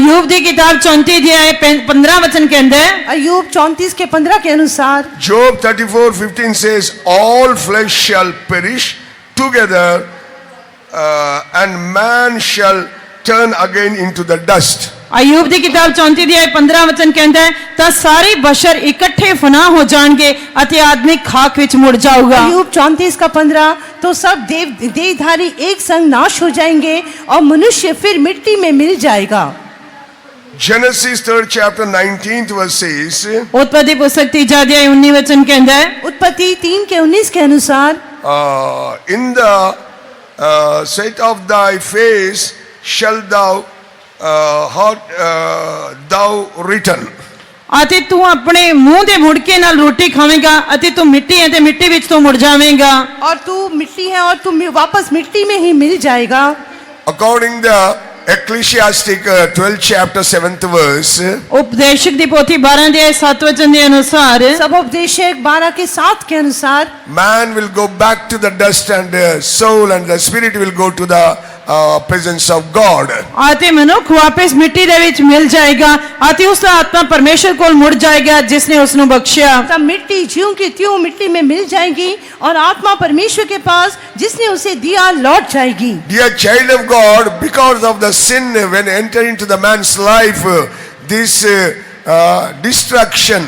यूब ਦੀ किताब 34 अध्याय 15 वचन कहता है, अय्यूब 34 के 15 के अनुसार, Job 34:15 says, all flesh shall perish together, and man shall turn again into the dust. अय्यूब ਦੀ किताब 34 अध्याय 15 वचन कहता है, ਤਾਂ ਸਾਰੇ ਬਸ਼ਰ ਇਕੱਠੇ ਫਨਾ ਹੋ ਜਾਣਗੇ ਅਤੇ ਆਦਮੀ ਖਾਕ ਵਿੱਚ ਮੁੜ ਜਾਊਗਾ। अय्यूब 34 का 15, तो सब देहधारी एक संग नाश हो जाएंगे और मनुष्य फिर मिट्टी में मिल जाएगा। Genesis 3rd chapter 19th verse says, उत्पत्ति पुस्तक 3 अध्याय 19 वचन कहता है, उत्पत्ति 3 के 19 के अनुसार, in the sight of thy face shall thou thou return. ਅਤੇ ਤੂੰ ਆਪਣੇ ਮੂੰਹ ਦੇ ਮੁੜਕੇ ਨਾਲ ਰੋਟੀ ਖਾਵੇਂਗਾ ਅਤੇ ਤੂੰ ਮਿੱਟੀ ਹੈ ਤੇ ਮਿੱਟੀ ਵਿੱਚ ਤੋਂ ਮੁੜ ਜਾਵੇਂਗਾ। और तू मिट्टी है और तू वापस मिट्टी में ही मिल जाएगा। According the Ecclesiastic 12th chapter 7th verse, उपदेशक ਦੀ ਪੋਥੀ 12 ਅਧਿਆय 7 ਵਚਨ ਦੇ ਅਨੁਸਾਰ, सब उपदेशक 12 के 7 के अनुसार, man will go back to the dust and the soul and the spirit will go to the presence of God. ਅਤੇ ਮਨੁੱਖ ਵਾਪਸ ਮਿੱਟੀ ਦੇ ਵਿੱਚ ਮਿਲ ਜਾਏਗਾ ਅਤੇ ਉਸ ਦਾ ਆਤਮਾ ਪਰਮੇਸ਼ਰ ਕੋਲ ਮੁੜ ਜਾਏਗਾ ਜਿਸ ਨੇ ਉਸ ਨੂੰ ਬਖਸ਼ਿਆ। तब मिट्टी ज्यों की त्यों मिट्टी में मिल जाएगी और आत्मा परमेश्वर के पास जिसने उसे दिया लौट जाएगी। Dear child of God, because of the sin when enter into the man's life, this destruction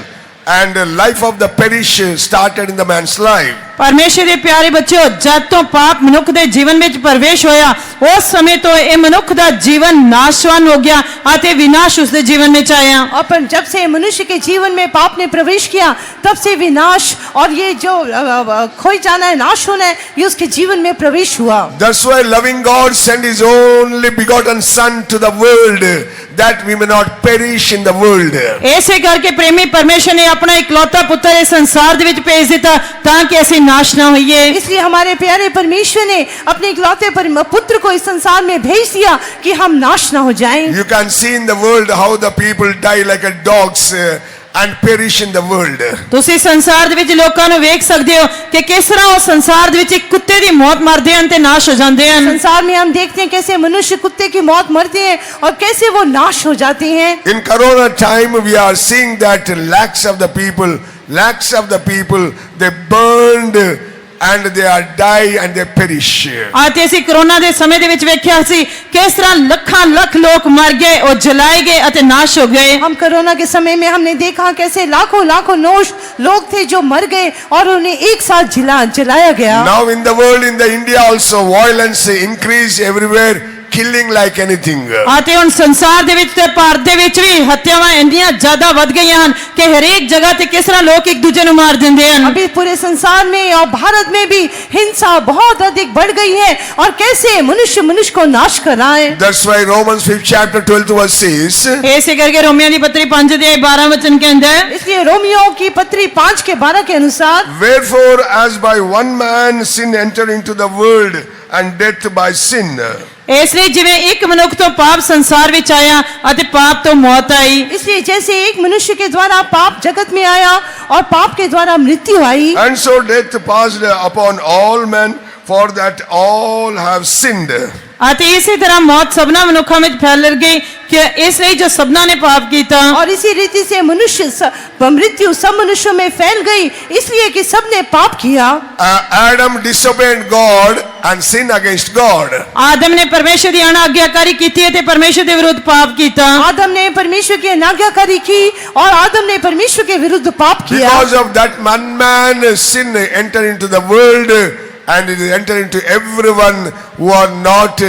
and life of the perish started in the man's life. ਪਰਮੇਸ਼ਰ ਦੇ ਪਿਆਰੇ ਬੱਚਿਓ, ਜਦ ਤੋਂ ਪਾਪ ਮਨੁੱਖ ਦੇ ਜੀਵਨ ਵਿੱਚ ਪ੍ਰਵੇਸ਼ ਹੋਇਆ, ਉਸ ਸਮੇਂ ਤੋਂ ਇਹ ਮਨੁੱਖ ਦਾ ਜੀਵਨ ਨਾਸ਼ਵਾਨ ਹੋ ਗਿਆ ਅਤੇ ਵਿਨਾਸ਼ ਉਸ ਦੇ ਜੀਵਨ ਵਿੱਚ ਆਇਆ। और पर जब से मनुष्य के जीवन में पाप ने प्रवेश किया, तब से विनाश और ये जो खोई जाना है, नाश होना है, ये उसके जीवन में प्रवेश हुआ। That's why loving God sent his only begotten son to the world, that we may not perish in the world. ऐसे करके प्रेमी परमेश्वर ने अपना इकलौता पुत्र इस संसार ਦੇ ਵਿੱਚ ਭੇਜ ਦਿੱਤਾ ਤਾਂ ਕਿ ਅਸੀਂ नाश ना होइए। इसलिए हमारे प्यारे परमेश्वर ने अपने इकलौते पुत्र को इस संसार में भेज दिया कि हम नाश ना हो जाएं। You can see in the world how the people die like a dogs and perish in the world. ਤੁਸੀਂ ਸੰਸਾਰ ਦੇ ਵਿੱਚ ਲੋਕਾਂ ਨੂੰ ਵੇਖ ਸਕਦੇ ਹੋ ਕਿ ਕਿਸ ਤਰ੍ਹਾਂ ਉਹ ਸੰਸਾਰ ਦੇ ਵਿੱਚ ਇੱਕ ਕੁੱਤੇ ਦੀ ਮੌਤ ਮਰਦੇ ਹਨ ਤੇ ਨਾਸ਼ ਹੋ ਜਾਂਦੇ ਹਨ। संसार में हम देखते हैं कैसे मनुष्य कुत्ते की मौत मरते हैं और कैसे वो नाश हो जाते हैं। In Corona time, we are seeing that lakhs of the people, they burned and they are die and they perish. ਅਤੇ ਅਸੀਂ ਕਰੋਨਾ ਦੇ ਸਮੇਂ ਦੇ ਵਿੱਚ ਵੇਖਿਆ ਸੀ ਕਿਸ ਤਰ੍ਹਾਂ ਲੱਖਾਂ ਲੱਖ ਲੋਕ ਮਰ ਗਏ, ਉਹ ਜਲਾਏ ਗਏ ਅਤੇ ਨਾਸ਼ ਹੋ ਗਏ। हम कोरोना के समय में हमने देखा कैसे लाखों लोग थे जो मर गए और उन्हें एक साथ जलाया गया। Now in the world, in the India also, violence increase everywhere, killing like anything. ਅਤੇ ਹੁਣ ਸੰਸਾਰ ਦੇ ਵਿੱਚ ਤੇ ਭਾਰਤ ਦੇ ਵਿੱਚ ਵੀ ਹੱਤਿਆਵਾਂ ਇੰਨੀਆਂ ਜ਼ਿਆਦਾ ਵੱਧ ਗਈਆਂ ਹਨ ਕਿ ਹਰੇਕ ਜਗ੍ਹਾ ਤੇ ਕਿਸ ਤਰ੍ਹਾਂ ਲੋਕ ਇੱਕ ਦੂਜੇ ਨੂੰ ਮਾਰ ਦਿੰਦੇ ਹਨ। अभी पूरे संसार में और भारत में भी हिंसा बहुत अधिक बढ़ गई है और कैसे मनुष्य को नाश कर रहा है। That's why Romans 5th chapter 12th verse says, ऐसे करके रोमियो ਦੀ ਪੱਤਰੀ 5 ਅਧਿਆਇ 12 ਵਚਨ ਕਹਿੰਦਾ ਹੈ, इसलिए रोमियो की पत्री 5 के 12 के अनुसार, wherefore as by one man sin entered into the world and death by sin. ਇਸ ਲਈ ਜਿਵੇਂ ਇੱਕ ਮਨੁੱਖ ਤੋਂ ਪਾਪ ਸੰਸਾਰ ਵਿੱਚ ਆਇਆ ਅਤੇ ਪਾਪ ਤੋਂ ਮੌਤ ਆਈ, इसलिए जैसे एक मनुष्य के द्वारा पाप जगत में आया और पाप के द्वारा मृत्यु आई, And so death passed upon all men, for that all have sinned. ਅਤੇ ਇਸੇ ਤਰ੍ਹਾਂ ਮੌਤ ਸਭਨਾ ਮਨੁੱਖਾਂ ਵਿੱਚ ਫੈਲ ਗਈ ਕਿ ਇਸ ਲਈ ਜੋ ਸਭਨਾ ਨੇ ਪਾਪ ਕੀਤਾ। और इसी रीति से मृत्यु सब मनुष्यों में फैल गई, इसलिए कि सब ने पाप किया। Adam disobeyed God and sinned against God. आदम ने परमेश्वर की अनाज्ञाकारी की थी ते परमेश्वर के विरुद्ध पाप किया। आदम ने परमेश्वर की अनाज्ञाकारी की और आदम ने परमेश्वर के विरुद्ध पाप किया। Because of that one man, sin entered into the world and it entered into everyone who are not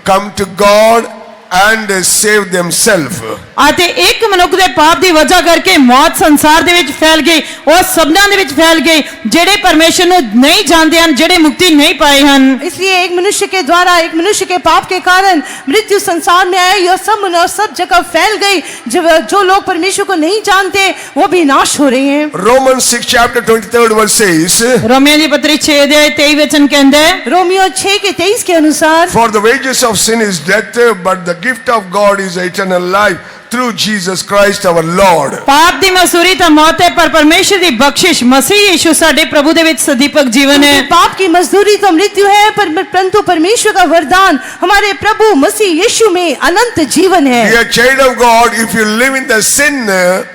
come to God and save themselves. ਅਤੇ ਇੱਕ ਮਨੁੱਖ ਦੇ ਪਾਪ ਦੀ ਵਜ੍ਹਾ ਕਰਕੇ ਮੌਤ ਸੰਸਾਰ ਦੇ ਵਿੱਚ ਫੈਲ ਗਈ, ਉਹ ਸਭਨਾਂ ਦੇ ਵਿੱਚ ਫੈਲ ਗਈ ਜਿਹੜੇ ਪਰਮੇਸ਼ਰ ਨੂੰ ਨਹੀਂ ਜਾਣਦੇ ਹਨ, ਜਿਹੜੇ ਮੁਕਤੀ ਨਹੀਂ ਪਾਏ ਹਨ। इसलिए एक मनुष्य के द्वारा, एक मनुष्य के पाप के कारण मृत्यु संसार में आई और सब जगह फैल गई। जो लोग परमेश्वर को नहीं जानते वो भी नाश हो रहे हैं। Romans 6 chapter 23rd verse says, Romeo ਦੀ ਪਤਰੀ 6 ਅਧਿਆਇ 23 ਵਚਨ ਕਹਿੰਦਾ ਹੈ, रोमियो 6 के 23 के अनुसार, for the wages of sin is death, but the gift of God is eternal life through Jesus Christ our Lord. ਪਾਪ ਦੀ ਮਸੂਰੀ ਤਾਂ ਮੌਤ ਹੈ, ਪਰ ਪਰਮੇਸ਼ਰ ਦੀ ਬਖਸ਼ਿਸ਼ ਮਸੀਹ ਯੀਸ਼ੂ ਸਾਡੇ ਪ੍ਰਭੂ ਦੇ ਵਿੱਚ ਸਦੀਪਕ ਜੀਵਨ ਹੈ। पाप की मजदूरी तो मृत्यु है, परंतु परमेश्वर का वरदान हमारे प्रभु मसीह यीशु में अनंत जीवन है। Dear child of God, if you live in the sin, you are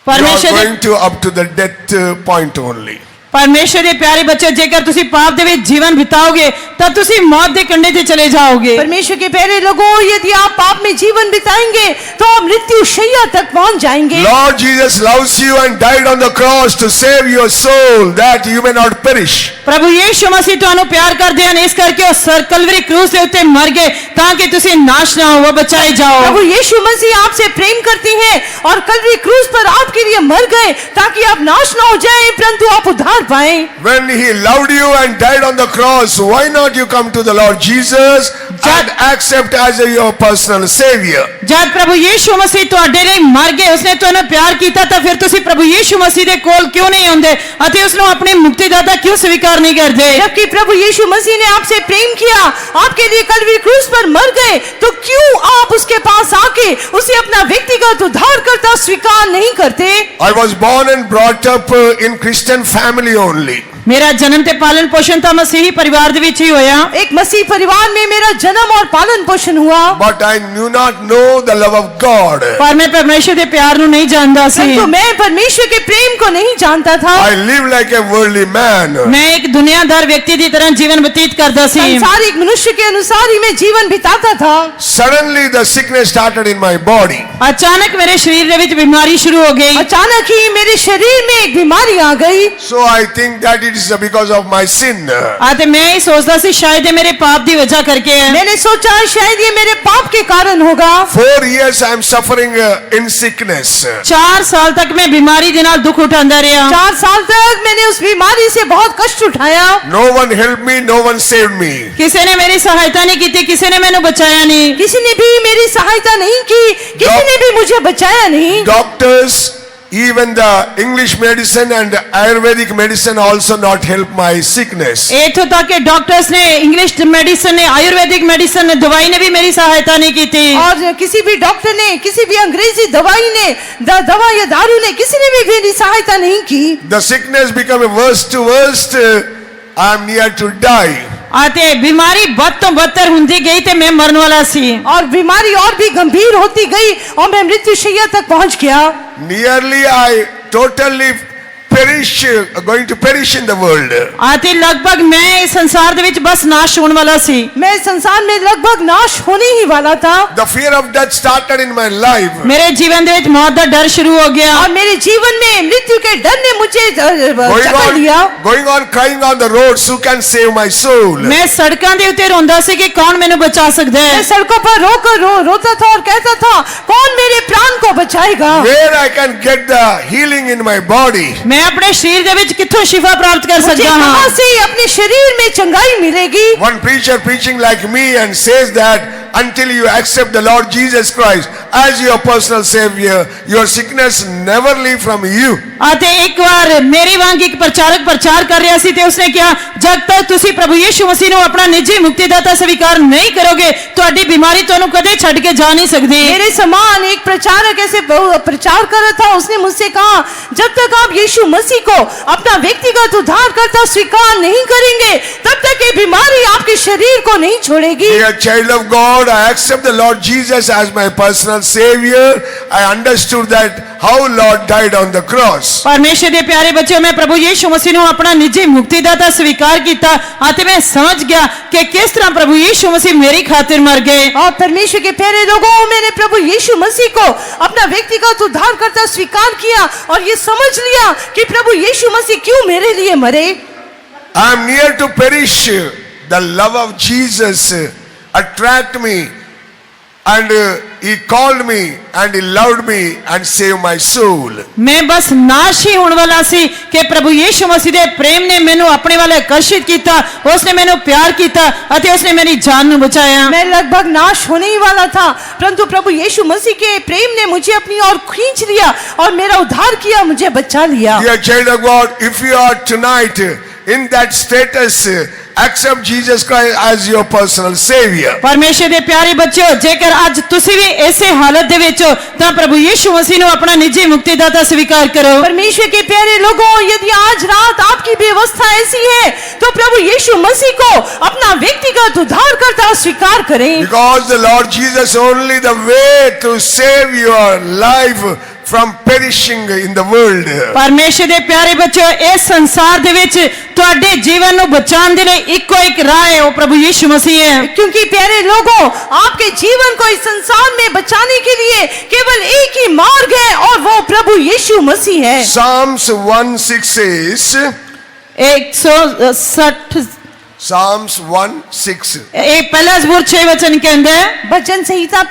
ਪਰਮੇਸ਼ਰ ਦੇ going to up to the death point only. ਪਰਮੇਸ਼ਰ ਦੇ ਪਿਆਰੇ ਬੱਚੇ, ਜੇਕਰ ਤੁਸੀਂ ਪਾਪ ਦੇ ਵਿੱਚ ਜੀਵਨ ਬਿਤਾਓਗੇ ਤਾਂ ਤੁਸੀਂ ਮੌਤ ਦੇ ਕੰਢੇ ਤੇ ਚਲੇ ਜਾਓਗੇ। परमेश्वर के प्यारे लोगों, यदि आप पाप में जीवन बिताएंगे तो आप मृत्यु शैया तक पहुंच जाएंगे। Lord Jesus loves you and died on the cross to save your soul that you may not perish. ਪ੍ਰਭੂ ਯੀਸ਼ੂ ਮਸੀਹ ਤੁਹਾਨੂੰ ਪਿਆਰ ਕਰਦੇ ਹਨ, ਇਸ ਕਰਕੇ ਉਹ ਸਰ ਕਲਵਰੀ ਕਰੂਸ ਦੇ ਉੱਤੇ ਮਰ ਗਏ ਤਾਂ ਕਿ ਤੁਸੀਂ ਨਾਸ਼ ਨਾ ਹੋ, ਬਚਾਏ ਜਾਓ। प्रभु यीशु मसीह आपसे प्रेम करते हैं और कलवरी क्रूस पर आपके लिए मर गए ताकि आप नाश ना हो जाएं, परंतु आप उद्धार पाएं। When he loved you and died on the cross, why not you come to the Lord Jesus and accept as your personal savior? ਜਦ ਪ੍ਰਭੂ ਯੀਸ਼ੂ ਮਸੀਹ ਤੁਹਾਡੇ ਲਈ ਮਰ ਗਏ, ਉਸਨੇ ਤੁਹਾਨੂੰ ਪਿਆਰ ਕੀਤਾ, ਤਾਂ ਫਿਰ ਤੁਸੀਂ ਪ੍ਰਭੂ ਯੀਸ਼ੂ ਮਸੀਹ ਦੇ ਕੋਲ ਕਿਉਂ ਨਹੀਂ ਆਉਂਦੇ ਅਤੇ ਉਸ ਨੂੰ ਆਪਣੇ ਮੁਕਤੀਦਾਤਾ ਕਿਉਂ स्वीकार नहीं करते? जबकि प्रभु यीशु मसीह ने आपसे प्रेम किया, आपके लिए कलवरी क्रूस पर मर गए, तो क्यों आप उसके पास आके उसे अपना व्यक्तिगत उद्धारकर्ता स्वीकार नहीं करते? I was born and brought up in Christian family only. मेरा जन्म ते पालन पोषण ਤਾਂ ਮਸੀਹੀ ਪਰਿਵਾਰ ਦੇ ਵਿੱਚ ਹੀ ਹੋਇਆ। एक मसीह परिवार में मेरा जन्म और पालन पोषण हुआ, But I knew not know the love of God. ਪਰ ਮੈਂ ਪਰਮੇਸ਼ਰ ਦੇ ਪਿਆਰ ਨੂੰ ਨਹੀਂ ਜਾਣਦਾ ਸੀ। परंतु मैं परमेश्वर के प्रेम को नहीं जानता था। I lived like a worldly man. मैं एक दुनियादार व्यक्ति की तरह जीवन व्यतीत करता सी। संसारिक मनुष्य के अनुसार ही मैं जीवन बिताता था। Suddenly the sickness started in my body. अचानक मेरे शरीर ਦੇ ਵਿੱਚ बीमारी शुरू हो गई। अचानक ही मेरे शरीर में एक बीमारी आ गई। So I think that it is because of my sin. आते मैं ही सोचता सी शायद ये मेरे पाप की वजह करके है। मैंने सोचा शायद ये मेरे पाप के कारण होगा। 4 years I am suffering in sickness. 4 साल तक मैं बीमारी दे नाल दुख उठांदा रहा। 4 साल तक मैंने उस बीमारी से बहुत कष्ट उठाया। No one helped me, no one saved me. किसी ने मेरी सहायता नहीं की, किसी ने मैंने बचाया नहीं। किसी ने भी मेरी सहायता नहीं की, किसी ने भी मुझे बचाया नहीं। Doctors, even the English medicine and Ayurvedic medicine also not help my sickness. इत्थों तक के डॉक्टर्स ने, इंग्लिश मेडिसिन ने, आयुर्वेदिक मेडिसिन ने, दवाई ने भी मेरी सहायता नहीं की थी। और किसी भी डॉक्टर ने, किसी भी अंग्रेजी दवाई ने, दवा या दारू ने, किसी ने भी मेरी सहायता नहीं की। The sickness become worse to worst. I am near to die. आते बीमारी बद तो बदतर हुंदी गई ते मैं मरने वाला सी। और बीमारी और भी गंभीर होती गई और मैं मृत्यु शैया तक पहुंच गया। Nearly I totally going to perish in the world. आते लगभग मैं इस संसार दे विच बस नाश होने वाला सी। मैं संसार में लगभग नाश होने ही वाला था। The fear of death started in my life. मेरे जीवन दे विच मौत दा डर शुरू हो गया और मेरे जीवन में मृत्यु के डर ने मुझे जकड़ लिया। Going on crying on the roads, who can save my soul? मैं सड़कों दे उत्ते रोंदा सी कि कौन मैनू बचा सकदा है। मैं सड़कों पर रोता था और कहता था कौन मेरे प्राण को बचाएगा। Where I can get the healing in my body? मैं अपने शरीर दे विच कित्थों शिफा प्राप्त कर मुझे सकदा हां। कहां से अपने शरीर में चंगाई मिलेगी। One preacher preaching like me and says that until you accept the Lord Jesus Christ as your personal savior, your sickness never leave from you. आते एक बार मेरी वांग एक प्रचारक प्रचार कर रहा सी ते उसने कहा जब तक तुसी प्रभु यीशु मसीह नु अपना निजी मुक्तिदाता स्वीकार नहीं करोगे ਤੁਹਾਡੀ बीमारी ਤੁਹਾਨੂੰ कदे छड़ के जा नहीं सकती। मेरे समान एक प्रचारक ऐसे प्रचार कर रहा था, उसने मुझसे कहा जब तक आप यीशु मसीह को अपना व्यक्तिगत उद्धारकर्ता स्वीकार नहीं करेंगे तब तक ये बीमारी आपके शरीर को नहीं छोड़ेगी। Dear child of God, I accept the Lord Jesus as my personal savior. I understood that how Lord died on the cross. परमेश्वर दे प्यारे बच्चों, मैं प्रभु यीशु मसीह नु अपना निजी मुक्तिदाता स्वीकार किया आते मैं समझ गया कि किस तरह प्रभु यीशु मसीह मेरी खातिर मर गए। और परमेश्वर के प्यारे लोगों, मैंने प्रभु यीशु मसीह को अपना व्यक्तिगत उद्धारकर्ता स्वीकार किया और ये समझ लिया कि प्रभु यीशु मसीह क्यों मेरे लिए मरे। I am near to perish. The love of Jesus attract me and he called me and he loved me and saved my soul. मैं बस नाश ही होने वाला सी कि प्रभु यीशु मसीह दे प्रेम ने मैनू अपने वाले आकर्षित किया, उसने मैनू प्यार किया अते उसने मेरी जान नू बचाया। मैं लगभग नाश होने ही वाला था, परंतु प्रभु यीशु मसीह के प्रेम ने मुझे अपनी ओर खींच लिया और मेरा उद्धार किया, मुझे बचा लिया। Dear child of God, if you are tonight in that status, accept Jesus Christ as your personal savior. परमेश्वर दे प्यारे बच्चों, जेकर आज तुसी भी ऐसे हालत दे विच हो तां प्रभु यीशु मसीह नू अपना निजी मुक्तिदाता स्वीकार करो। परमेश्वर के प्यारे लोगों, यदि आज रात आपकी व्यवस्था ऐसी है तो प्रभु यीशु मसीह को अपना व्यक्तिगत उद्धारकर्ता स्वीकार करें। Because the Lord Jesus only the way to save your life from perishing in the world. परमेश्वर दे प्यारे बच्चों, इस संसार दे विच तुहाडे जीवन नू बचाने दे लई इक्को एक राह है, वो प्रभु यीशु मसीह है। क्योंकि प्यारे लोगों, आपके जीवन को इस संसार में बचाने के लिए केवल एक ही मार्ग है और वो प्रभु यीशु मसीह है। Psalms 1:6 says, 160 Psalms 1:6. पहला ज़बूर 6 वचन कहंदा है, भजन संहिता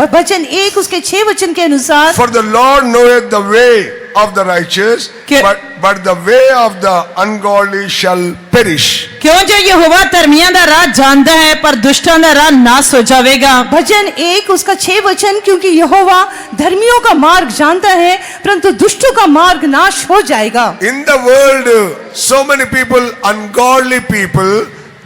भजन 1 उसके 6 वचन के अनुसार, For the Lord knoweth the way of the righteous, कि- but the way of the ungodly shall perish. क्यों जो यहोवा धर्मियों दा राह जानता है पर दुष्टां दा राह नाश हो जाएगा। भजन 1 उसका 6 वचन, क्योंकि यहोवा धर्मियों का मार्ग जानता है परंतु दुष्टों का मार्ग नाश हो जाएगा। In the world, so many people, ungodly people,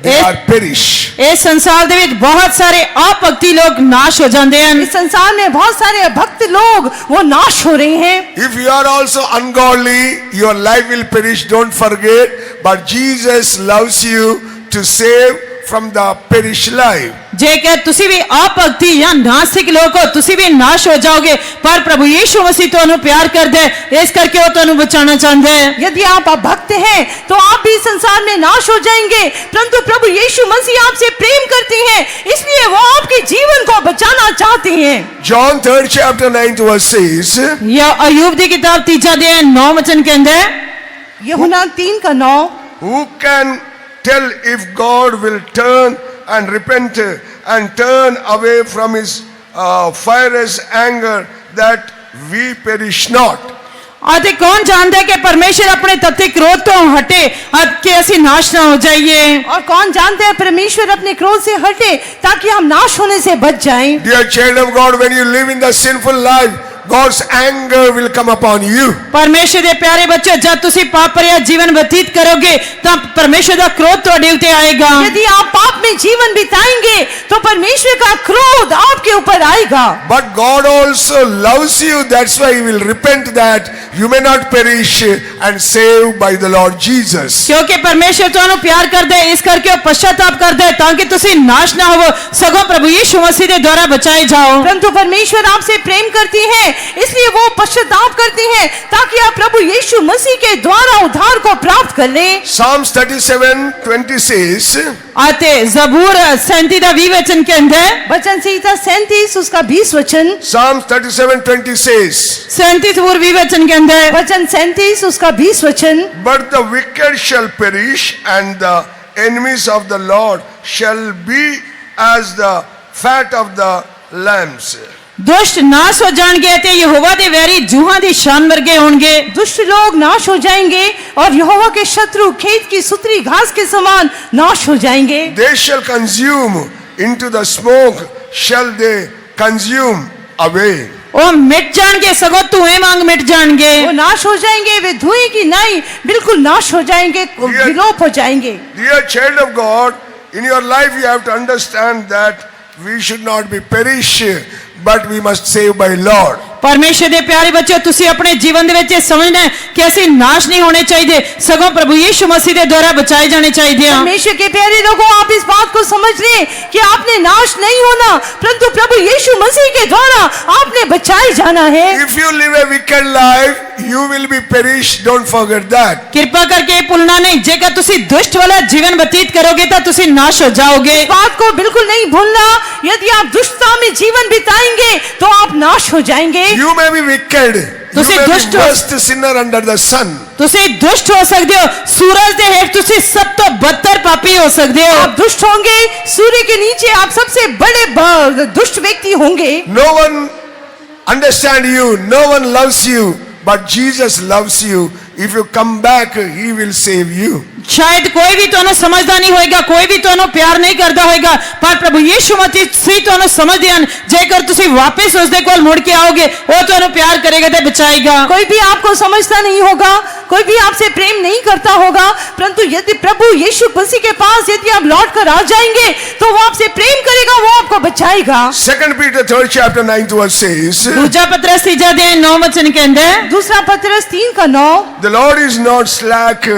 they Yes. are perish. इस संसार दे विच बहुत सारे अभक्ति लोग नाश हो जाते हैं। इस संसार में बहुत सारे भक्त लोग वो नाश हो रहे हैं। If you are also ungodly, your life will perish. Don't forget, but Jesus loves you to save from the perish life. जेकर तुसी भी अभक्ति या नास्तिक लोग हो, तुसी भी नाश हो जाओगे, पर प्रभु यीशु मसीह तुहानू प्यार करदे, इस करके वो तुहानू बचाना चाहते हैं। यदि आप अभक्त हैं तो आप भी संसार में नाश हो जाएंगे, परंतु प्रभु यीशु मसीह आपसे प्रेम करते हैं, इसलिए वो आपके जीवन को बचाना चाहते हैं। John 3rd chapter 9th verse says, या अय्यूब दी किताब 3 अध्याय 9 वचन कहंदा है, यूहन्ना 3 का 9, Who can tell if God will turn and repent and turn away from his fierce anger that we perish not? आते कौन जानता है कि परमेश्वर अपने तत्व क्रोध तो हटे कि ऐसी नाश ना हो जाइए। और कौन जानता है परमेश्वर अपने क्रोध से हटे ताकि हम नाश होने से बच जाएं। Dear child of God, when you live in the sinful life, God's anger will come upon you. परमेश्वर दे प्यारे बच्चों, जब तुसी पाप भरिया जीवन व्यतीत करोगे तब परमेश्वर दा क्रोध तुहाडे उत्ते आएगा। यदि आप पाप में जीवन बिताएंगे तो परमेश्वर का क्रोध आपके ऊपर आएगा। But God also loves you. That's why He will repent that you may not perish and saved by the Lord Jesus. क्योंकि परमेश्वर तुहानू प्यार करदा है, इस करके वो पश्चाताप करदा है ताकि तुसी नाश ना हो, सगों प्रभु यीशु मसीह दे द्वारा बचाए जाओ। परंतु परमेश्वर आपसे प्रेम करती है, इसलिए वो पश्चाताप करती है ताकि आप प्रभु यीशु मसीह के द्वारा उद्धार को प्राप्त कर लें। Psalms 37:20 says, आते ज़बूर 37 दा 20 वचन कहंदा है, वचन संहिता 37 उसका 20 वचन, Psalms 37:20 says, 37 ज़बूर 20 वचन कहंदा है, वचन 37 उसका 20 वचन, But the wicked shall perish, and the enemies of the Lord shall be as the fat of the lambs. दुष्ट नाश हो जाएंगे ते यहोवा दे वैरी जूहां दी शान वर्गे होंगे। दुष्ट लोग नाश हो जाएंगे और यहोवा के शत्रु खेत की सुतरी घास के समान नाश हो जाएंगे। They shall consume into the smoke, shall they consume away. वो मिट जाएंगे, सगो धुएं वांग मिट जाएंगे। वो नाश हो जाएंगे, वे धुएं की नहीं बिल्कुल नाश हो जाएंगे, विलोप हो जाएंगे। Dear child of God, in your life you have to understand that we should not be perish, but we must save by Lord. परमेश्वर दे प्यारे बच्चों, तुसी अपने जीवन दे विच समझना है कि ऐसी नाश नहीं होने चाहिए, सगों प्रभु यीशु मसीह दे द्वारा बचाए जाने चाहिए। परमेश्वर के प्यारे लोगों, आप इस बात को समझ लें कि आपने नाश नहीं होना, परंतु प्रभु यीशु मसीह के द्वारा आपने बचाए जाना है। If you live a wicked life, you will be perished. Don't forget that. कृपा करके भूलना नहीं, जेकर तुसी दुष्ट वाला जीवन व्यतीत करोगे तो तुसी नाश हो जाओगे। इस बात को बिल्कुल नहीं भूलना, यदि आप दुष्टता में जीवन बिताएंगे तो आप नाश हो जाएंगे। You may be wicked. You ਤੁਸੀਂ may be ਦੁਸ਼ਟ ਹੋ worst sinner under the sun. ਤੁਸੀਂ ਦੁਸ਼ਟ ਹੋ ਸਕਦੇ ਹੋ ਸੂਰਜ ਦੇ ਹੇਠ ਤੁਸੀਂ ਸਭ ਤੋਂ ਬੱਤਰ ਪਾਪੀ ਹੋ ਸਕਦੇ ਹੋ आप दुष्ट होंगे, सूर्य के नीचे आप सबसे बड़े दुष्ट व्यक्ति होंगे। No one understand you, no one loves you, but Jesus loves you. If you come back, he will save you. ਸ਼ਾਇਦ ਕੋਈ ਵੀ ਤੁਹਾਨੂੰ ਸਮਝਦਾ ਨਹੀਂ ਹੋਏਗਾ, ਕੋਈ ਵੀ ਤੁਹਾਨੂੰ ਪਿਆਰ ਨਹੀਂ ਕਰਦਾ ਹੋਏਗਾ, ਪਰ ਪ੍ਰਭੂ ਯੀਸ਼ੂ ਮਸੀਹ ਤੁਹਾਨੂੰ ਸਮਝਦੇ ਹਨ। ਜੇਕਰ ਤੁਸੀਂ ਵਾਪਸ ਉਸਦੇ ਕੋਲ ਮੁੜ ਕੇ ਆਓਗੇ, ਉਹ ਤੁਹਾਨੂੰ ਪਿਆਰ ਕਰੇਗਾ ਤੇ ਬਚਾਏਗਾ। कोई भी आपको समझता नहीं होगा, कोई भी आपसे प्रेम नहीं करता होगा, परंतु यदि प्रभु यीशु मसीह के पास यदि आप लौट कर आ जाएंगे तो वो आपसे प्रेम करेगा, वो आपको बचाएगा। 2 Peter 3rd chapter 9th verse says, ਦੂਜਾ ਪਤਰਸ 3 ਅਧਿਆਇ 9 ਵਚਨ ਕਹਿੰਦਾ ਹੈ, दूसरा पत्रस 3:9, the Lord is not slack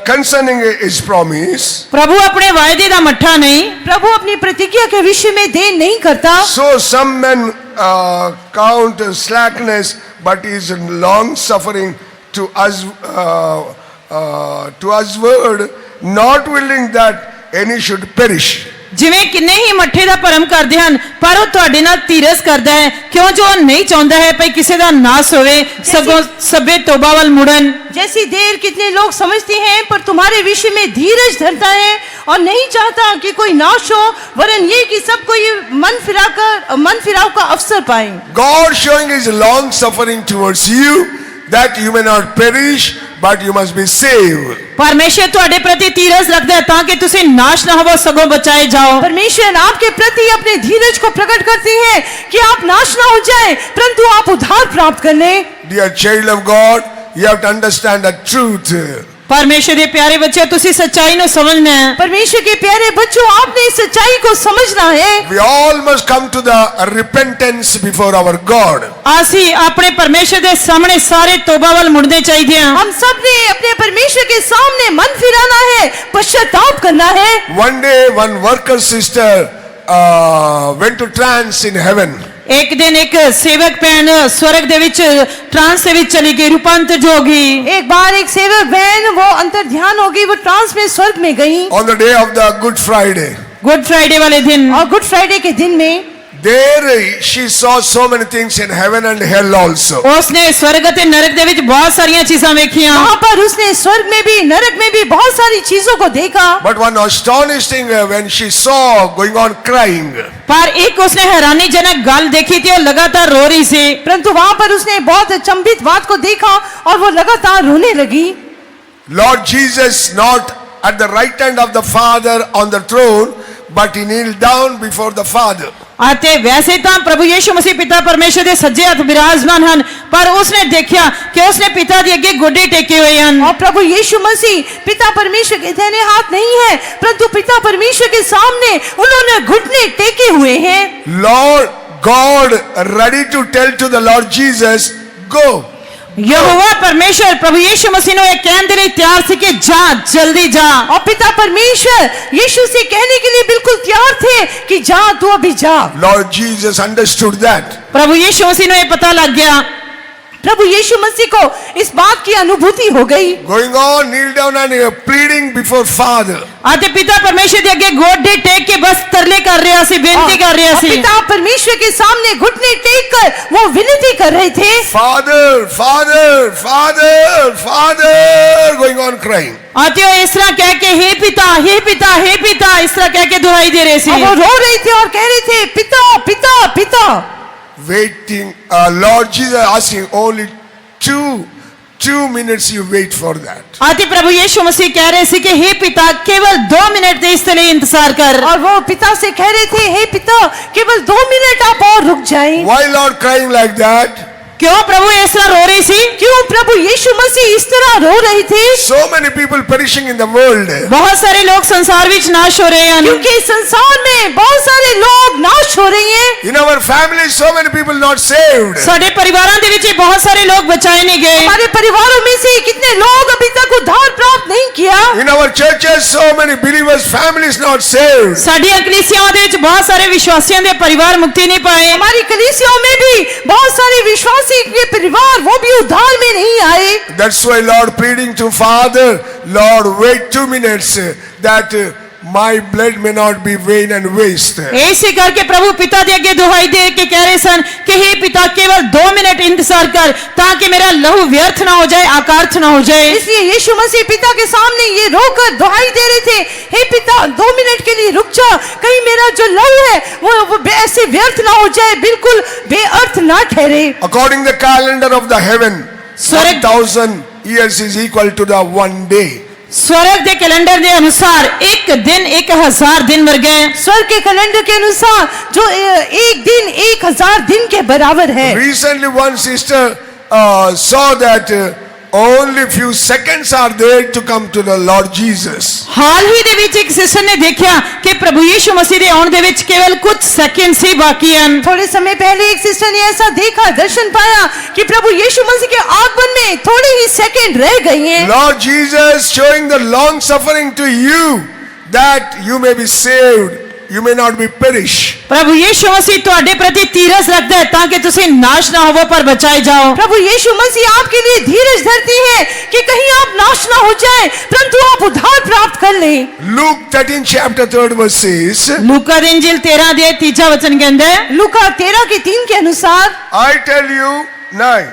concerning his promise. ਪ੍ਰਭੂ ਆਪਣੇ ਵਾਅਦੇ ਦਾ ਮੱਠਾ ਨਹੀਂ, प्रभु अपनी प्रतिज्ञा के विषय में देर नहीं करता। So some men count slackness, but is long suffering to us, word, not willing that any should perish. ਜਿਵੇਂ ਕਿੰਨੇ ਹੀ ਮੱਠੇ ਦਾ ਭਰਮ ਕਰਦੇ ਹਨ, ਪਰ ਉਹ ਤੁਹਾਡੇ ਨਾਲ ਧੀਰਜ ਕਰਦਾ ਹੈ, ਕਿਉਂ ਜੋ ਉਹ ਨਹੀਂ ਚਾਹੁੰਦਾ ਹੈ ਭਈ ਕਿਸੇ ਦਾ ਨਾਸ ਹੋਵੇ, ਸਗੋਂ ਸਭੇ ਤੋਬਾ ਵੱਲ ਮੁੜਨ। जैसी देर कितने लोग समझते हैं, पर तुम्हारे विषय में धीरज धरता है और नहीं चाहता कि कोई नाश हो, वरन ये कि सब कोई मन फिराव का अवसर पाए। God showing his long suffering towards you, that you may not perish, but you must be saved. ਪਰਮੇਸ਼ਰ ਤੁਹਾਡੇ ਪ੍ਰਤੀ ਧੀਰਜ ਰੱਖਦਾ ਹੈ ਤਾਂ ਕਿ ਤੁਸੀਂ ਨਾਸ਼ ਨਾ ਹੋਵੋ, ਸਗੋਂ ਬਚਾਏ ਜਾਓ। परमेश्वर आपके प्रति अपने धीरज को प्रकट करते हैं कि आप नाश ना हो जाए, परंतु आप उद्धार प्राप्त कर लें। Dear child of God, you have to understand the truth. ਪਰਮੇਸ਼ਰ ਦੇ ਪਿਆਰੇ ਬੱਚਿਓ, ਤੁਸੀਂ ਸੱਚਾਈ ਨੂੰ ਸਮਝਣਾ ਹੈ। परमेश्वर के प्यारे बच्चों, आपने इस सच्चाई को समझना है। We all must come to the repentance before our God. ਅਸੀਂ ਆਪਣੇ ਪਰਮੇਸ਼ਰ ਦੇ ਸਾਹਮਣੇ ਸਾਰੇ ਤੋਬਾ ਵੱਲ ਮੁੜਨੇ ਚਾਹੀਦੇ ਹਨ। हम सब ने अपने परमेश्वर के सामने मन फिराना है, पश्चाताप करना है। One day, one worker sister went to trance in heaven. ਇੱਕ ਦਿਨ ਇੱਕ ਸੇਵਕ ਭੈਣ ਸਵਰਗ ਦੇ ਵਿੱਚ ਟ੍ਰਾਂਸ ਦੇ ਵਿੱਚ ਚਲੀ ਗਈ, ਰੂਪਾਂਤਰ ਹੋ ਗਈ। एक बार एक सेवक बहन वो अंतर ध्यान हो गई, वो ट्रांस में स्वर्ग में गई। On the day of the Good Friday, good Friday ਵਾਲੇ ਦਿਨ और गुड फ्राइडे के दिन में there she saw so many things in heaven and hell also. ਉਸਨੇ ਸਵਰਗ ਅਤੇ ਨਰਕ ਦੇ ਵਿੱਚ ਬਹੁਤ ਸਾਰੀਆਂ ਚੀਜ਼ਾਂ ਵੇਖੀਆਂ। वहाँ पर उसने स्वर्ग में भी नरक में भी बहुत सारी चीजों को देखा। But one astonishing when she saw going on crying. ਪਰ ਇੱਕ ਉਸਨੇ हैरानीजनक ਗੱਲ देखी थी, वो लगातार रो रही थी। परंतु वहाँ पर उसने बहुत अचंभित बात को देखा और वो लगातार रोने लगी। Lord Jesus not at the right hand of the Father on the throne, but he kneeled down before the Father. ਅਤੇ ਵੈਸੇ ਤਾਂ ਪ੍ਰਭੂ ਯੀਸ਼ੂ ਮਸੀਹ ਪਿਤਾ ਪਰਮੇਸ਼ਰ ਦੇ ਸੱਜੇ ਹੱਥ ਬਿਰਾਜਮਾਨ ਹਨ, ਪਰ ਉਸਨੇ ਦੇਖਿਆ ਕਿ ਉਸਨੇ ਪਿਤਾ ਦੇ ਅੱਗੇ ਗੋਡੇ ਟੇਕੇ ਹੋਏ ਹਨ। और प्रभु यीशु मसीह पिता परमेश्वर के दाहिने हाथ नहीं है, परंतु पिता परमेश्वर के सामने उन्होंने घुटने टेके हुए हैं। Lord God ready to tell to the Lord Jesus, go. यहोवा परमेश्वर प्रभु यीशु मसीह ਨੂੰ ਇਹ ਕਹਿਣ ਦੇ ਲਈ ਤਿਆਰ ਸੀ ਕਿ ਜਾ, जल्दी जा। और पिता परमेश्वर यीशु से कहने के लिए बिल्कुल तैयार थे कि जा, तू अभी जा। Lord Jesus understood that. प्रभु यीशु मसीह ਨੂੰ ਇਹ ਪਤਾ ਲੱਗ ਗਿਆ। प्रभु यीशु मसीह को इस बात की अनुभूति हो गई। Going on, kneel down and pleading before Father. ਅਤੇ ਪਿਤਾ ਪਰਮੇਸ਼ਰ ਦੇ ਅੱਗੇ ਗੋਡੇ ਟੇਕ ਕੇ ਬਸ ਤਰਲੇ ਕਰ ਰਿਹਾ ਸੀ, ਬੇਨਤੀ ਕਰ ਰਿਹਾ और ਸੀ। पिता परमेश्वर के सामने घुटने टेक कर वो विनती कर रहे थे। Father, Father, Father, Father, going on crying. ਅਤੇ ਉਹ ਇਸ ਤਰ੍ਹਾਂ ਕਹਿ ਕੇ हे पिता, हे पिता, हे पिता ਇਸ ਤਰ੍ਹਾਂ ਕਹਿ ਕੇ ਦੁਹਾਈ ਦੇ ਰਹੇ ਸੀ। और वो रो रहे थे और कह रहे थे, पिता पिता पिता। Waiting, Lord Jesus asking only two minutes you wait for that. ਅਤੇ ਪ੍ਰਭੂ ਯੀਸ਼ु मसीह कह रहे ਸੀ कि हे पिता केवल 2 मिनट ਦੇ ਇਸ ਲਈ इंतजार कर। और वो पिता से कह रहे थे, हे पिता केवल 2 मिनट आप और रुक जाएं। Why Lord crying like that? क्यों प्रभु इस तरह रो रही सी? क्यों प्रभु यीशु मसीह इस तरह रो रहे थे? So many people perishing in the world. बहुत सारे लोग संसार विच नाश हो रहे हैं, क्योंकि संसार में बहुत सारे लोग नाश हो रहे हैं। In our families, so many people not saved. साडे परिवारां दे विच बहुत सारे लोग बचाए नहीं गए। हमारे परिवारों में से कितने लोग अभी तक उद्धार प्राप्त नहीं किया। In our churches, so many believers, families not saved. साडीआं कलीसियावां दे विच बहुत सारे विश्वासियों दे परिवार मुक्ति नहीं पाए। हमारी कलीसियाओं में भी बहुत सारे विश्वासी के परिवार वो भी उद्धार में नहीं आए। That's why Lord pleading to Father, Lord wait 2 minutes that my blood may not be vain and waste. ऐसे करके प्रभु पिता दे अगे दुहाई दे के कह रहे सन कि हे पिता केवल 2 मिनट इंतजार कर ताकि मेरा लहू व्यर्थ ना हो जाए, आकार्थ ना हो जाए। इसलिए यीशु मसीह पिता के सामने ये रोकर दुहाई दे रहे थे, हे पिता 2 मिनट के लिए रुक जा, कहीं मेरा जो लहू है वो ऐसे व्यर्थ ना हो जाए, बिल्कुल बेअर्थ ना ठहरे। According to the calendar of the heaven, स्वर्ग 1,000 years is equal to the one day. स्वर्ग के कैलेंडर के अनुसार एक दिन 1000 दिन वर्ग है। स्वर्ग के कैलेंडर के अनुसार जो एक दिन 1000 दिन के बराबर है। Recently, one sister saw that only few seconds are there to come to the Lord Jesus. हाल ही ਦੇ ਵਿੱਚ ਇੱਕ ਸਿਸਟਰ ਨੇ ਦੇਖਿਆ ਕਿ ਪ੍ਰਭੂ ਯੀਸ਼ु ਮਸੀਹ ਦੇ ਆਉਣ ਦੇ ਵਿੱਚ ਕੇਵਲ ਕੁਝ ਸੈਕਿੰਡ ਹੀ ਬਾਕੀ ਹਨ। थोड़े समय पहले एक सिस्टर ने ऐसा देखा, दर्शन पाया कि प्रभु यीशु मसीह के आगमन में थोड़े ही सेकंड रह गए हैं। Lord Jesus showing the long suffering to you that you may be saved, you may not be perish. ਪ੍ਰਭੂ ਯੀਸ਼ु ਮਸੀਹ ਤੁਹਾਡੇ ਪ੍ਰਤੀ ਧੀਰਜ ਰੱਖਦਾ ਹੈ ਤਾਂ ਕਿ ਤੁਸੀਂ ਨਾਸ਼ ਨਾ ਹੋਵੋ ਪਰ ਬਚਾਏ ਜਾਓ। प्रभु यीशु मसीह आपके लिए धीरज धरती है कि कहीं आप नाश ना हो जाए, परंतु आप उद्धार प्राप्त कर लें। Luke 13 chapter 3 verse says, लूका ਦੀ ਇੰਜੀਲ 13 ਦੇ 3 ਵਚਨ ਕਹਿੰਦਾ ਹੈ, लूका 13 के 3 के अनुसार, I tell you, nay,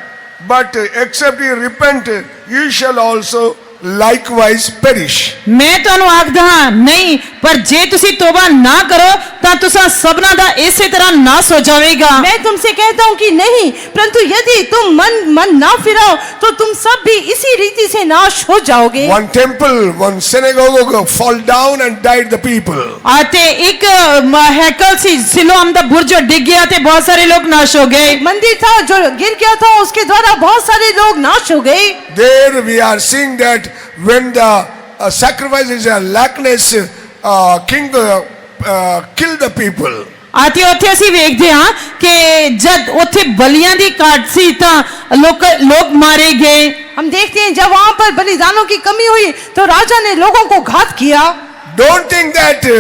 but except ye repent, ye shall also likewise perish. ਮੈਂ ਤੁਹਾਨੂੰ ਆਖਦਾ ਹਾਂ ਨਹੀਂ, ਪਰ ਜੇ ਤੁਸੀਂ ਤੋਬਾ ਨਾ ਕਰੋ ਤਾਂ ਤੁਸਾਂ ਸਭਨਾਂ ਦਾ ਇਸੇ ਤਰ੍ਹਾਂ ਨਾਸ ਹੋ ਜਾਵੇਗਾ। मैं तुमसे कहता हूँ कि नहीं, परंतु यदि तुम मन ना फिराओ तो तुम सब भी इसी रीति से नाश हो जाओगे। One temple, one synagogue fall down and died the people. ਅਤੇ ਇੱਕ ਹੈਕਲ ਸੀ ਸਿਲੋਆਮ ਦਾ ਬੁਰਜ ਡਿੱਗ ਗਿਆ ਤੇ ਬਹੁਤ ਸਾਰੇ ਲੋਕ ਨਾਸ਼ ਹੋ ਗਏ। मंदिर था जो गिर गया था, उसके द्वारा बहुत सारे लोग नाश हो गए। There we are seeing that when the sacrifice is a lackness, king killed the people. ਆਤੇ ਉੱਥੇ ਅਸੀਂ ਵੇਖਦੇ ਹਾਂ ਕਿ ਜਦ ਉੱਥੇ ਬਲੀਆਂ ਦੀ ਘਾਟ ਸੀ ਤਾਂ ਲੋਕ ਮਾਰੇ ਗਏ। हम देखते हैं जब वहां पर बलिदानों की कमी हुई तो राजा ने लोगों को घात किया। Don't think that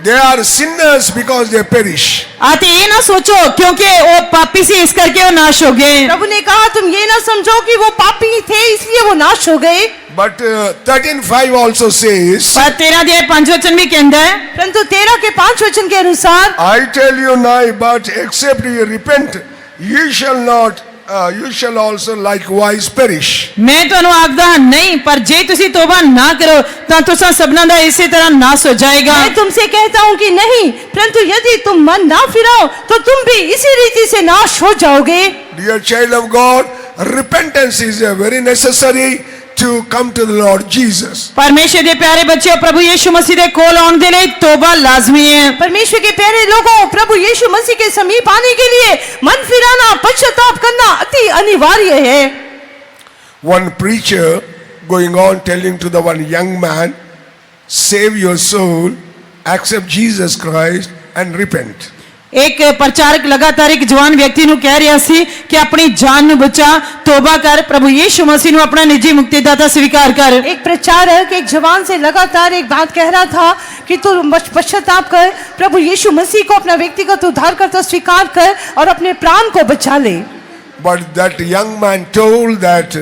they are sinners because they perish. आते ये ना सोचो क्योंकि वो पापी से इस करके वो नाश हो गए। प्रभु ने कहा तुम ये ना समझो कि वो पापी थे इसलिए वो नाश हो गए। But 13:5 also says, पर 13 अध्याय 5 वचन भी कहता है, परंतु 13 के 5 वचन के अनुसार, I tell you now, but except ye repent, ye shall not, you shall also likewise perish. मैं ਤੁਹਾਨੂੰ ਆਖਦਾ ਹਾਂ ਨਹੀਂ, ਪਰ ਜੇ ਤੁਸੀਂ ਤੋਬਾ ਨਾ ਕਰੋ ਤਾਂ ਤੁਸਾਂ ਸਭਨਾਂ ਦਾ ਇਸੇ ਤਰ੍ਹਾਂ ਨਾਸ ਹੋ ਜਾਏਗਾ। मैं तुमसे कहता हूँ कि नहीं, परंतु यदि तुम मन ना फिराओ तो तुम भी इसी रीति से नाश हो जाओगे। Dear child of God, repentance is very necessary to come to the Lord Jesus. परमेश्वर ਦੇ ਪਿਆਰੇ ਬੱਚਿਓ, ਪ੍ਰਭੂ ਯੀਸ਼ु ਮਸੀਹ ਦੇ ਕੋਲ ਆਉਣ ਦੇ ਲਈ ਤੋਬਾ ਲਾਜ਼ਮੀ ਹੈ। परमेश्वर के प्यारे लोगों, प्रभु यीशु मसीह के समीप आने के लिए मन फिराना, पश्चाताप करना अति अनिवार्य है। One preacher going on telling to the one young man, save your soul, accept Jesus Christ and repent. ਇੱਕ ਪ੍ਰਚਾਰਕ ਲਗਾਤਾਰ ਇੱਕ ਜਵਾਨ ਵਿਅਕਤੀ ਨੂੰ ਕਹਿ ਰਿਹਾ ਸੀ ਕਿ ਆਪਣੀ ਜਾਨ ਨੂੰ ਬਚਾ, ਤੋਬਾ ਕਰ, ਪ੍ਰਭੂ ਯੀਸ਼ु ਮਸੀਹ ਨੂੰ ਆਪਣਾ ਨਿੱਜੀ ਮੁਕਤੀਦਾਤਾ स्वीकार कर। एक प्रचारक एक जवान से लगातार एक बात कह रहा था कि तू पश्चाताप कर, प्रभु यीशु मसीह को अपना व्यक्तिगत उद्धारकर्ता स्वीकार कर और अपने प्राण को बचा ले। But that young man told that,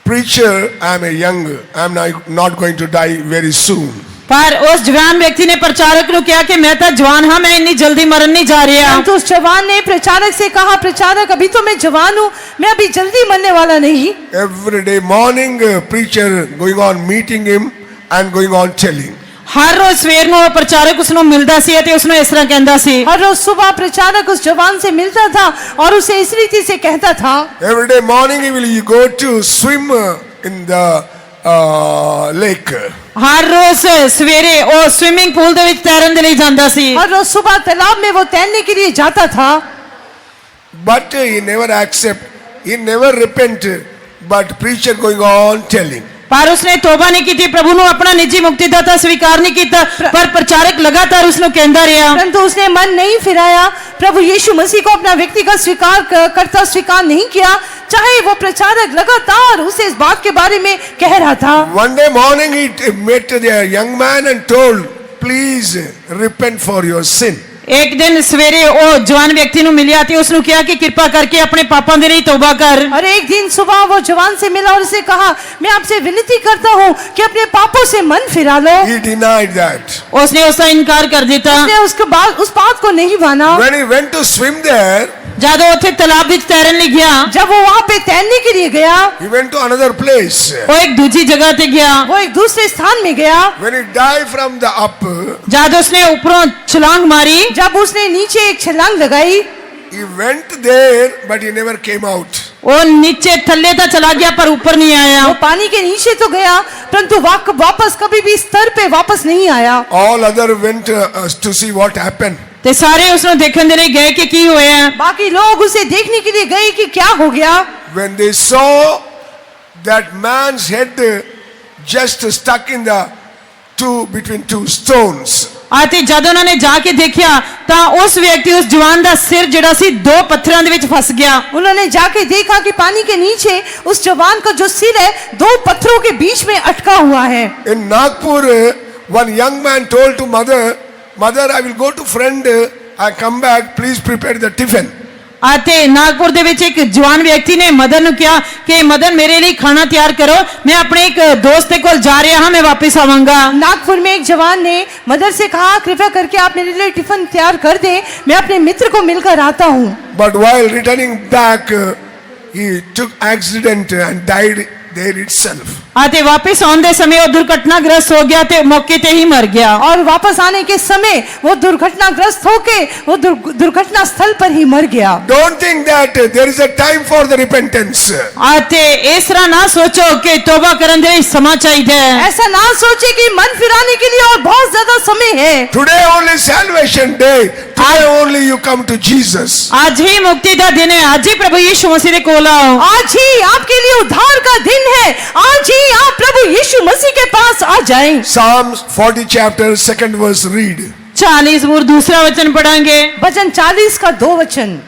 preacher, I am a young, I am not going to die very soon. पर उस जवान व्यक्ति ने प्रचारक को कहा कि मैं तो जवान हाँ, मैं इतनी जल्दी मरन नहीं जा रहा। तो उस जवान ने प्रचारक से कहा, प्रचारक अभी तो मैं जवान हूँ, मैं अभी जल्दी मरने वाला नहीं। Every day morning, preacher going on meeting him and going on telling. हर रोज सवेर ਨੂੰ ਪ੍ਰਚਾਰਕ ਉਸ ਨੂੰ ਮਿਲਦਾ ਸੀ ਅਤੇ ਉਸ ਨੂੰ ਇਸ ਤਰ੍ਹਾਂ ਕਹਿੰਦਾ ਸੀ। हर रोज सुबह प्रचारक उस जवान से मिलता था और उसे इस रीति से कहता था। Every day morning he will go to swim in the lake. हर रोज सवेरे ਉਹ स्विमिंग पूल ਦੇ ਵਿੱਚ ਤੈਰਨ ਦੇ ਲਈ ਜਾਂਦਾ ਸੀ। हर रोज सुबह तालाब में वो तैरने के लिए जाता था। But he never accept, he never repent, but preacher going on telling. पर उसने तौबा नहीं की, प्रभु ਨੂੰ ਆਪਣਾ ਨਿੱਜੀ ਮੁਕਤੀਦਾਤਾ स्वीकार नहीं ਕੀਤਾ, पर प्रचारक लगातार ਉਸ ਨੂੰ ਕਹਿੰਦਾ ਰਿਹਾ। परंतु उसने मन नहीं फिराया, प्रभु यीशु मसीह को अपना व्यक्तिगत करता स्वीकार नहीं किया, चाहे वो प्रचारक लगातार उसे इस बात के बारे में कह रहा था। One day morning he met the young man and told, please repent for your sin. ਇੱਕ ਦਿਨ ਸਵੇਰੇ ਉਹ ਜਵਾਨ ਵਿਅਕਤੀ ਨੂੰ ਮਿਲਿਆ ਤੇ ਉਸ ਨੂੰ ਕਿਹਾ ਕਿ ਕਿਰਪਾ ਕਰਕੇ ਆਪਣੇ ਪਾਪਾਂ ਦੇ ਲਈ ਤੌਬਾ ਕਰ। और एक दिन सुबह वो जवान से मिला और उसे कहा, मैं आपसे विनती करता हूँ कि अपने पापों से मन फिरा लो। He denied that. ਉਸਨੇ ਉਸ ਦਾ ਇਨਕਾਰ ਕਰ ਦਿੱਤਾ। उसने उसके बाद उस बात को नहीं माना। When he went to swim there, ਜਦੋਂ ਉੱਥੇ ਤਾਲਾਬ ਵਿੱਚ ਤੈਰਨ ਲਈ ਗਿਆ, जब वो वहाँ पे तैरने के लिए गया, he went to another place. ਉਹ ਇੱਕ ਦੂਜੀ ਜਗ੍ਹਾ ਤੇ ਗਿਆ। वो एक दूसरे स्थान में गया। When he dived from the up, ਜਦ ਉਸਨੇ ਉੱਪਰੋਂ ਛਲਾਂਗ ਮਾਰੀ, जब उसने नीचे एक छलांग लगाई, he went there, but he never came out. ਉਹ ਨੀਚੇ ਥੱਲੇ ਤਾਂ ਚਲਾ ਗਿਆ ਪਰ ਉੱਪਰ ਨਹੀਂ ਆਇਆ। वो पानी के नीचे तो गया परंतु वापस कभी भी स्तर पे वापस नहीं आया। All other went to see what happened. ਤੇ ਸਾਰੇ ਉਸ ਨੂੰ ਦੇਖਣ ਦੇ ਲਈ ਗਏ ਕਿ ਕੀ ਹੋਇਆ। बाकी लोग उसे देखने के लिए गए कि क्या हो गया। When they saw that man's head just stuck in the between two stones, ਅਤੇ ਜਦ ਉਹਨਾਂ ਨੇ ਜਾ ਕੇ ਦੇਖਿਆ ਤਾਂ ਉਸ ਵਿਅਕਤੀ, ਉਸ ਜਵਾਨ ਦਾ ਸਿਰ ਜਿਹੜਾ ਸੀ ਦੋ ਪੱਥਰਾਂ ਦੇ ਵਿੱਚ ਫਸ ਗਿਆ। उन्होंने जाके देखा कि पानी के नीचे उस जवान का जो सिर है दो पत्थरों के बीच में अटका हुआ है। in Nagpur, one young man told to mother, I will go to friend, I come back, please prepare the tiffin. ਅਤੇ ਨਾਗਪੁਰ ਦੇ ਵਿੱਚ ਇੱਕ ਜਵਾਨ ਵਿਅਕਤੀ ਨੇ ਮਦਨ ਨੂੰ ਕਿਹਾ ਕਿ ਮਦਨ ਮੇਰੇ ਲਈ ਖਾਣਾ ਤਿਆਰ ਕਰੋ, ਮੈਂ ਆਪਣੇ ਇੱਕ ਦੋਸਤ ਦੇ ਕੋਲ ਜਾ ਰਿਹਾ ਹਾਂ, ਮੈਂ ਵਾਪਸ ਆਵਾਂਗਾ। नागपुर में एक जवान ने मदर से कहा, कृपया करके आप मेरे लिए टिफिन तैयार कर दें, मैं अपने मित्र को मिलकर आता हूँ। But while returning back, he took accident and died there itself. ਅਤੇ ਵਾਪਸ ਆਉਣ ਦੇ ਸਮੇਂ ਉਹ ਦੁਰਘਟਨਾਗ੍ਰਸਤ ਹੋ ਗਿਆ ਤੇ ਮੌਕੇ ਤੇ ਹੀ ਮਰ ਗਿਆ। और वापस आने के समय वो दुर्घटनाग्रस्त होके वो दुर्घटना स्थल पर ही मर गया। Don't think that there is a time for the repentance. ਅਤੇ ਇਸ ਤਰ੍ਹਾਂ ਨਾ ਸੋਚੋ ਕਿ ਤੋਬਾ ਕਰਨ ਦੇ ਲਈ ਸਮਾਂ ਚਾਹੀਦਾ ਹੈ। ऐसा ना सोचे कि मन फिराने के लिए और बहुत ज्यादा समय है। Today only salvation day. Today only you come to Jesus. ਅੱਜ ਹੀ ਮੁਕਤੀ ਦਾ ਦਿਨ ਹੈ, ਅੱਜ ਹੀ ਪ੍ਰਭੂ ਯੀਸ਼ੂ ਮਸੀਹ ਦੇ ਕੋਲ ਆਓ। आज ही आपके लिए उद्धार का दिन है। आज ही आप प्रभु यीशु मसीह के पास आ जाएं। Psalms 40 chapter 2nd verse read. 40 ਜ਼ਬੂਰ दूसरा वचन पढ़ांगे। भजन 40 का 2 वचन।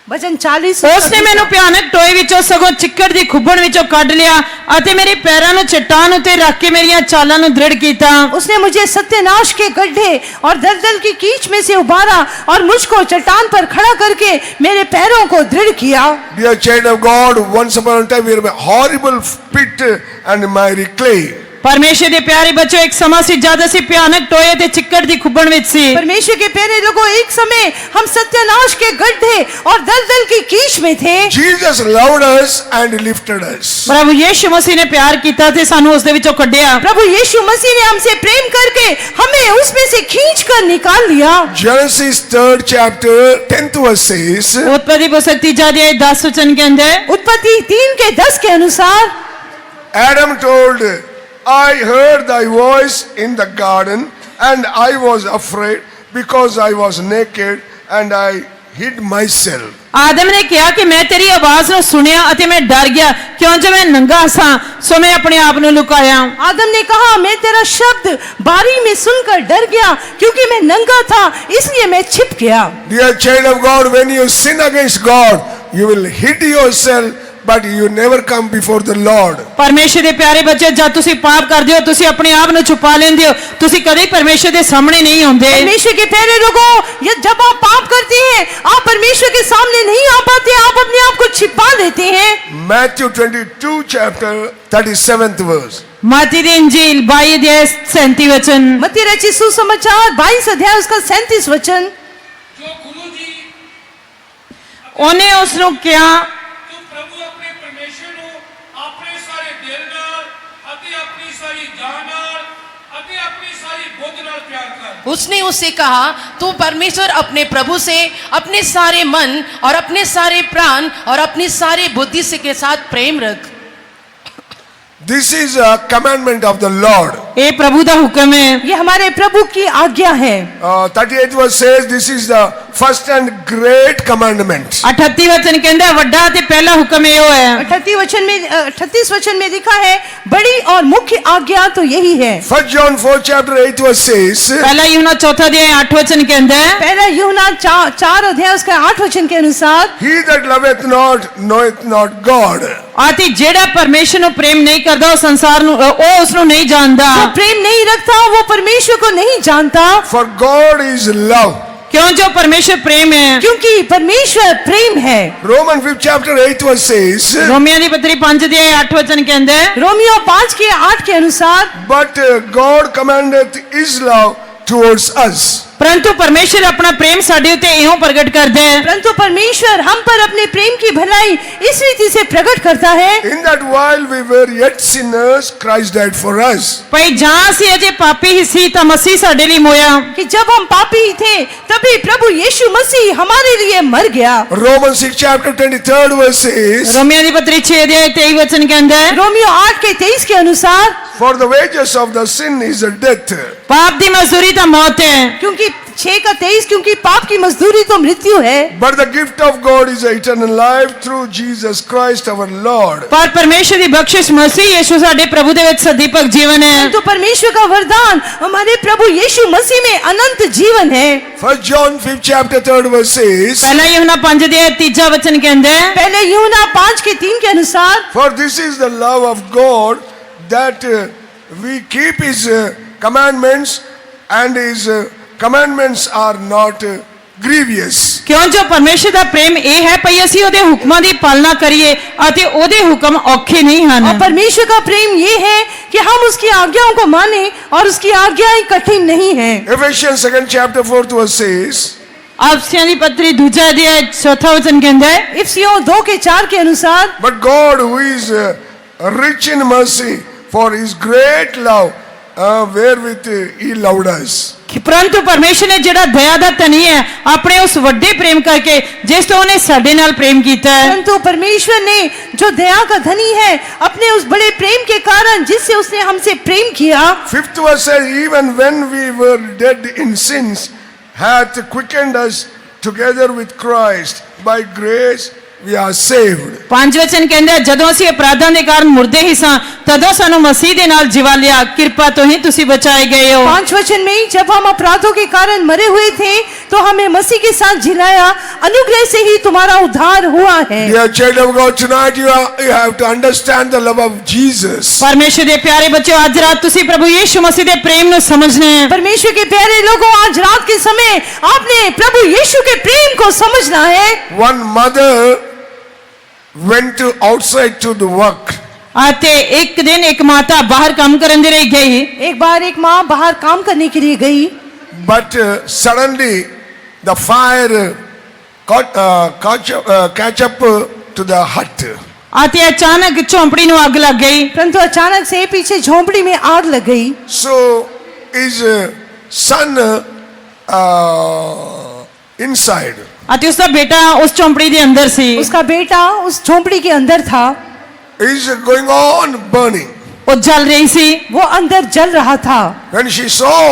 भजन 40 ਉਸਨੇ ਮੈਨੂੰ ਭਿਆਨਕ ਟੋਏ ਵਿੱਚੋਂ ਸਗੋਂ ਚਿੱਕੜ ਦੀ ਖੁੱਬਣ ਵਿੱਚੋਂ ਕੱਢ ਲਿਆ ਅਤੇ ਮੇਰੇ ਪੈਰਾਂ ਨੂੰ ਚਟਾਨ ਉੱਤੇ ਰੱਖ ਕੇ ਮੇਰੀਆਂ ਚਾਲਾਂ ਨੂੰ ਦ੍ਰਿੜ ਕੀਤਾ। उसने मुझे सत्यानाश के गड्ढे और दलदल की कीच में से उबारा और मुझको चट्टान पर खड़ा करके मेरे पैरों को दृढ़ किया। Dear child of God, once upon a time we were a horrible pit and miry clay. ਪਰਮੇਸ਼ਰ ਦੇ ਪਿਆਰੇ ਬੱਚੋ, ਇੱਕ ਸਮਾਂ ਸੀ ਜਦ ਅਸੀਂ ਭਿਆਨਕ ਟੋਏ ਤੇ ਚਿੱਕੜ ਦੀ ਖੁੱਬਣ ਵਿੱਚ ਸੀ। परमेश्वर के प्यारे लोगों, एक समय हम सत्यानाश के गड्ढे और दलदल की कीच में थे। Jesus loved us and lifted us. ਪ੍ਰਭੂ ਯੀਸ਼ੂ ਮਸੀਹ ਨੇ ਪਿਆਰ ਕੀਤਾ ਤੇ ਸਾਨੂੰ ਉਸ ਦੇ ਵਿੱਚੋਂ ਕੱਢਿਆ। प्रभु यीशु मसीह ने हमसे प्रेम करके हमें उसमें से खींच कर निकाल लिया। Genesis 3rd chapter 10th verse says, उत्पत्ति पुस्तक 3 अध्याय 10 वचन के अंदर उत्पत्ति 3 के 10 के अनुसार Adam told, I heard thy voice in the garden and I was afraid because I was naked and I hid myself. ਆਦਮ ਨੇ ਕਿਹਾ ਕਿ ਮੈਂ ਤੇਰੀ ਆਵਾਜ਼ ਨੂੰ ਸੁਣਿਆ ਅਤੇ ਮੈਂ ਡਰ ਗਿਆ ਕਿਉਂਕਿ ਮੈਂ ਨੰਗਾ ਸਾਂ, ਸੋ ਮੈਂ ਆਪਣੇ ਆਪ ਨੂੰ ਲੁਕਾਇਆ। आदम ने कहा, मैं तेरा शब्द बारी में सुनकर डर गया क्योंकि मैं नंगा था, इसलिए मैं छिप गया। Dear child of God, when you sin against God, you will hid yourself, but you never come before the Lord. ਪਰਮੇਸ਼ਰ ਦੇ ਪਿਆਰੇ ਬੱਚੇ, ਜਦ ਤੁਸੀਂ ਪਾਪ ਕਰਦੇ ਹੋ ਤੁਸੀਂ ਆਪਣੇ ਆਪ ਨੂੰ ਛੁਪਾ ਲੈਂਦੇ ਹੋ, ਤੁਸੀਂ ਕਦੇ ਪਰਮੇਸ਼ਰ ਦੇ ਸਾਹਮਣੇ ਨਹੀਂ ਆਉਂਦੇ। परमेश्वर के प्यारे लोगों, ये जब आप पाप करते हैं आप परमेश्वर के सामने नहीं आ पाते, आप अपने आप को छिपा लेते हैं। Matthew 22 chapter 37th verse. मत्ती दी इंजील 22 अध्याय 37 वचन। मत्ती रचित सुसमाचार 22 अध्याय उसका 37 वचन। जो गुरु जी ਉਹਨੇ ਉਸ ਨੂੰ ਕਿਹਾ, ਤੂੰ ਪ੍ਰਭੂ ਆਪਣੇ ਪਰਮੇਸ਼ਰ ਨੂੰ ਆਪਣੇ ਸਾਰੇ ਦਿਲ ਨਾਲ ਅਤੇ ਆਪਣੀ ਸਾਰੀ ਜਾਨ ਨਾਲ ਅਤੇ ਆਪਣੀ ਸਾਰੀ ਬੁੱਧ ਨਾਲ ਪਿਆਰ ਕਰ। उसने उससे कहा, तू परमेश्वर अपने प्रभु से अपने सारे मन और अपने सारे प्राण और अपनी सारी बुद्धि से के साथ प्रेम रख। This is a commandment of the Lord. ਇਹ ਪ੍ਰਭੂ ਦਾ ਹੁਕਮ ਹੈ। ये हमारे प्रभु की आज्ञा है। 38th verse says, this is the first and great commandment. 38 वचन कहता है ਵੱਡਾ ਤੇ ਪਹਿਲਾ ਹੁਕਮ ਇਹੋ ਹੈ 38 वचन में लिखा है बड़ी और मुख्य आज्ञा तो यही है। 1 John 4 chapter 8 verse says, ਪਹਿਲਾ यूहन्ना 4 अध्याय 8 वचन कहता है पहला यूहन्ना 4 अध्याय उसका 8 वचन के अनुसार He that loveth not knoweth not God. ਆਤੀ ਜਿਹੜਾ ਪਰਮੇਸ਼ਰ ਨੂੰ ਪ੍ਰੇਮ ਨਹੀਂ ਕਰਦਾ ਉਹ ਸੰਸਾਰ ਨੂੰ ਉਹ ਉਸ ਨੂੰ ਨਹੀਂ ਜਾਣਦਾ जो प्रेम नहीं रखता वो परमेश्वर को नहीं जानता, For God is love. क्यों जो परमेश्वर प्रेम है क्योंकि परमेश्वर प्रेम है। Romans 5 chapter 8 verse says, Romeo ਦੀ पत्री 5 अध्याय 8 वचन कहता है रोमियो 5 के 8 के अनुसार But God commandeth His love towards us. परंतु परमेश्वर अपना प्रेम साडे उते इहों प्रकट करदा है परंतु परमेश्वर हम पर अपने प्रेम की भलाई इस रीति से प्रकट करता है In that while we were yet sinners, Christ died for us. भाई जहां से अजे पापी ही सी ता मसीह साडे लिए मोया कि जब हम पापी थे तभी प्रभु यीशु मसीह हमारे लिए मर गया। Romans 6 chapter 23 verse says, Romeo ਦੀ पत्री 6 अध्याय 23 वचन कहता है रोमियो 8 के 23 के अनुसार For the wages of the sin is death, पाप दी मजदूरी ता मौत है क्योंकि 6 का 23 क्योंकि पाप की मजदूरी तो मृत्यु है, but the gift of God is eternal life through Jesus Christ our Lord. पर परमेश्वर ਦੀ बख्शिश मसीह यीशु साडे प्रभु दे विच सदीपक जीवन है तो परमेश्वर का वरदान हमारे प्रभु यीशु मसीह में अनंत जीवन है। 1 John 5 chapter 3 verse says, पहला यूहन्ना 5 अध्याय 3 वचन कहता है पहले यूहन्ना 5 के 3 के अनुसार For this is the love of God, that we keep His commandments, and His commandments are not grievous. क्यों जो परमेश्वर ਦਾ ਪ੍ਰੇਮ ਇਹ ਹੈ ਭਈ ਅਸੀਂ ਉਹਦੇ ਹੁਕਮਾਂ ਦੀ ਪਾਲਣਾ ਕਰੀਏ ਅਤੇ ਉਹਦੇ ਹੁਕਮ ਔਖੇ ਨਹੀਂ और ਹਨ परमेश्वर का प्रेम ये है कि हम उसकी आज्ञाओं को माने और उसकी आज्ञाएं कठिन नहीं है। Ephesians 2 chapter 4 verse says, अफसियां ਦੀ पत्री दूजा अध्याय चौथा वचन कहता है इफिसियों 2 के 4 के अनुसार But God, who is rich in mercy, for His great love wherewith He loved us. कि परंतु परमेश्वर ने ਜਿਹੜਾ ਦਇਆ ਦਾ ਧਨੀ ਹੈ ਆਪਣੇ ਉਸ ਵੱਡੇ ਪ੍ਰੇਮ ਕਰਕੇ ਜਿਸ ਤੋਂ ਉਹਨੇ ਸਾਡੇ ਨਾਲ ਪ੍ਰੇਮ ਕੀਤਾ ਹੈ परंतु परमेश्वर ने जो दया का धनी है अपने उस बड़े प्रेम के कारण जिससे उसने हमसे प्रेम किया। 5th verse says, Even when we were dead in sins, hath quickened us together with Christ. By grace we are saved. 5 वचन ਕਹਿੰਦਾ ਜਦੋਂ ਅਸੀਂ ਅਪਰਾਧਾਂ ਦੇ ਕਾਰਨ ਮੁਰਦੇ ਹੀ ਸਾਂ ਤਦੋਂ ਸਾਨੂੰ ਮਸੀਹ ਦੇ ਨਾਲ ਜਿਵਾ ਲਿਆ ਕਿਰਪਾ ਤੋਂ ਹੀ ਤੁਸੀਂ ਬਚਾਏ ਗਏ ਹੋ 5 वचन में जब हम अपराधों के कारण मरे हुए थे तो हमें मसीह के साथ जिलाया, अनुग्रह से ही तुम्हारा उद्धार हुआ है। Dear child of God, tonight you have to understand the love of Jesus. परमेश्वर ਦੇ ਪਿਆਰੇ ਬੱਚਿਓ ਅੱਜ ਰਾਤ ਤੁਸੀਂ ਪ੍ਰਭੂ ਯੀਸ਼ੂ ਮਸੀਹ ਦੇ ਪ੍ਰੇਮ ਨੂੰ ਸਮਝਣਾ ਹੈ परमेश्वर के प्यारे लोगों, आज रात के समय आपने प्रभु यीशु के प्रेम को समझना है। One mother went to outside to the work. ਅਤੇ ਇੱਕ ਦਿਨ ਇੱਕ ਮਾਤਾ ਬਾਹਰ ਕੰਮ ਕਰਨ ਦੇ ਲਈ ਗਈ एक बार एक माँ बाहर काम करने के लिए गई, But suddenly the fire catch up to the hut. ਅਤੇ ਅਚਾਨਕ ਝੌਂਪੜੀ ਨੂੰ ਅੱਗ ਲੱਗ ਗਈ परंतु अचानक से पीछे झोंपड़ी में आग लग गई। So his son inside. ਅਤੇ ਉਸਦਾ ਬੇਟਾ ਉਸ ਝੌਂਪੜੀ ਦੇ ਅੰਦਰ ਸੀ उसका बेटा उस झोंपड़ी के अंदर था, Is going on burning. ਉਹ ਜਲ ਰਹੀ ਸੀ वो अंदर जल रहा था। When she saw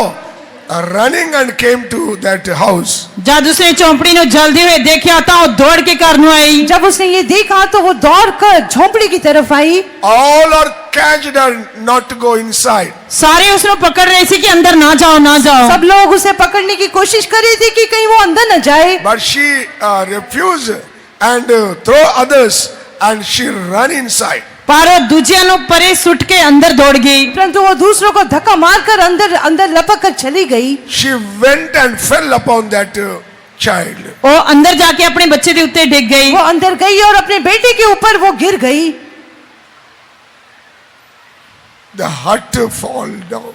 running and came to that house, ਜਦ ਉਸਨੇ ਝੌਂਪੜੀ ਨੂੰ ਜਲਦੀ ਹੋਏ ਦੇਖਿਆ ਤਾਂ ਉਹ ਦੌੜ ਕੇ ਘਰ ਨੂੰ ਆਈ जब उसने ये देखा तो वो दौड़कर झोंपड़ी की तरफ आई। all are catched her not to go inside. ਸਾਰੇ ਉਸ ਨੂੰ ਪਕੜ ਰਹੇ ਸੀ ਕਿ ਅੰਦਰ ਨਾ ਜਾਓ ਨਾ ਜਾਓ सब लोग उसे पकड़ने की कोशिश कर रहे थे कि कहीं वो अंदर न जाए, But she refused and throw others and she ran inside. ਪਰ ਉਹ ਦੂਜਿਆਂ ਨੂੰ ਪਰੇ ਸੁੱਟ ਕੇ ਅੰਦਰ ਦੌੜ ਗਈ परंतु वो दूसरों को धक्का मारकर अंदर अंदर लपक कर चली गई। She went and fell upon that child. ਉਹ ਅੰਦਰ ਜਾ ਕੇ ਆਪਣੇ ਬੱਚੇ ਦੇ ਉੱਤੇ ਡਿੱਗ ਗਈ वो अंदर गई और अपने बेटे के ऊपर वो गिर गई। The hut fall down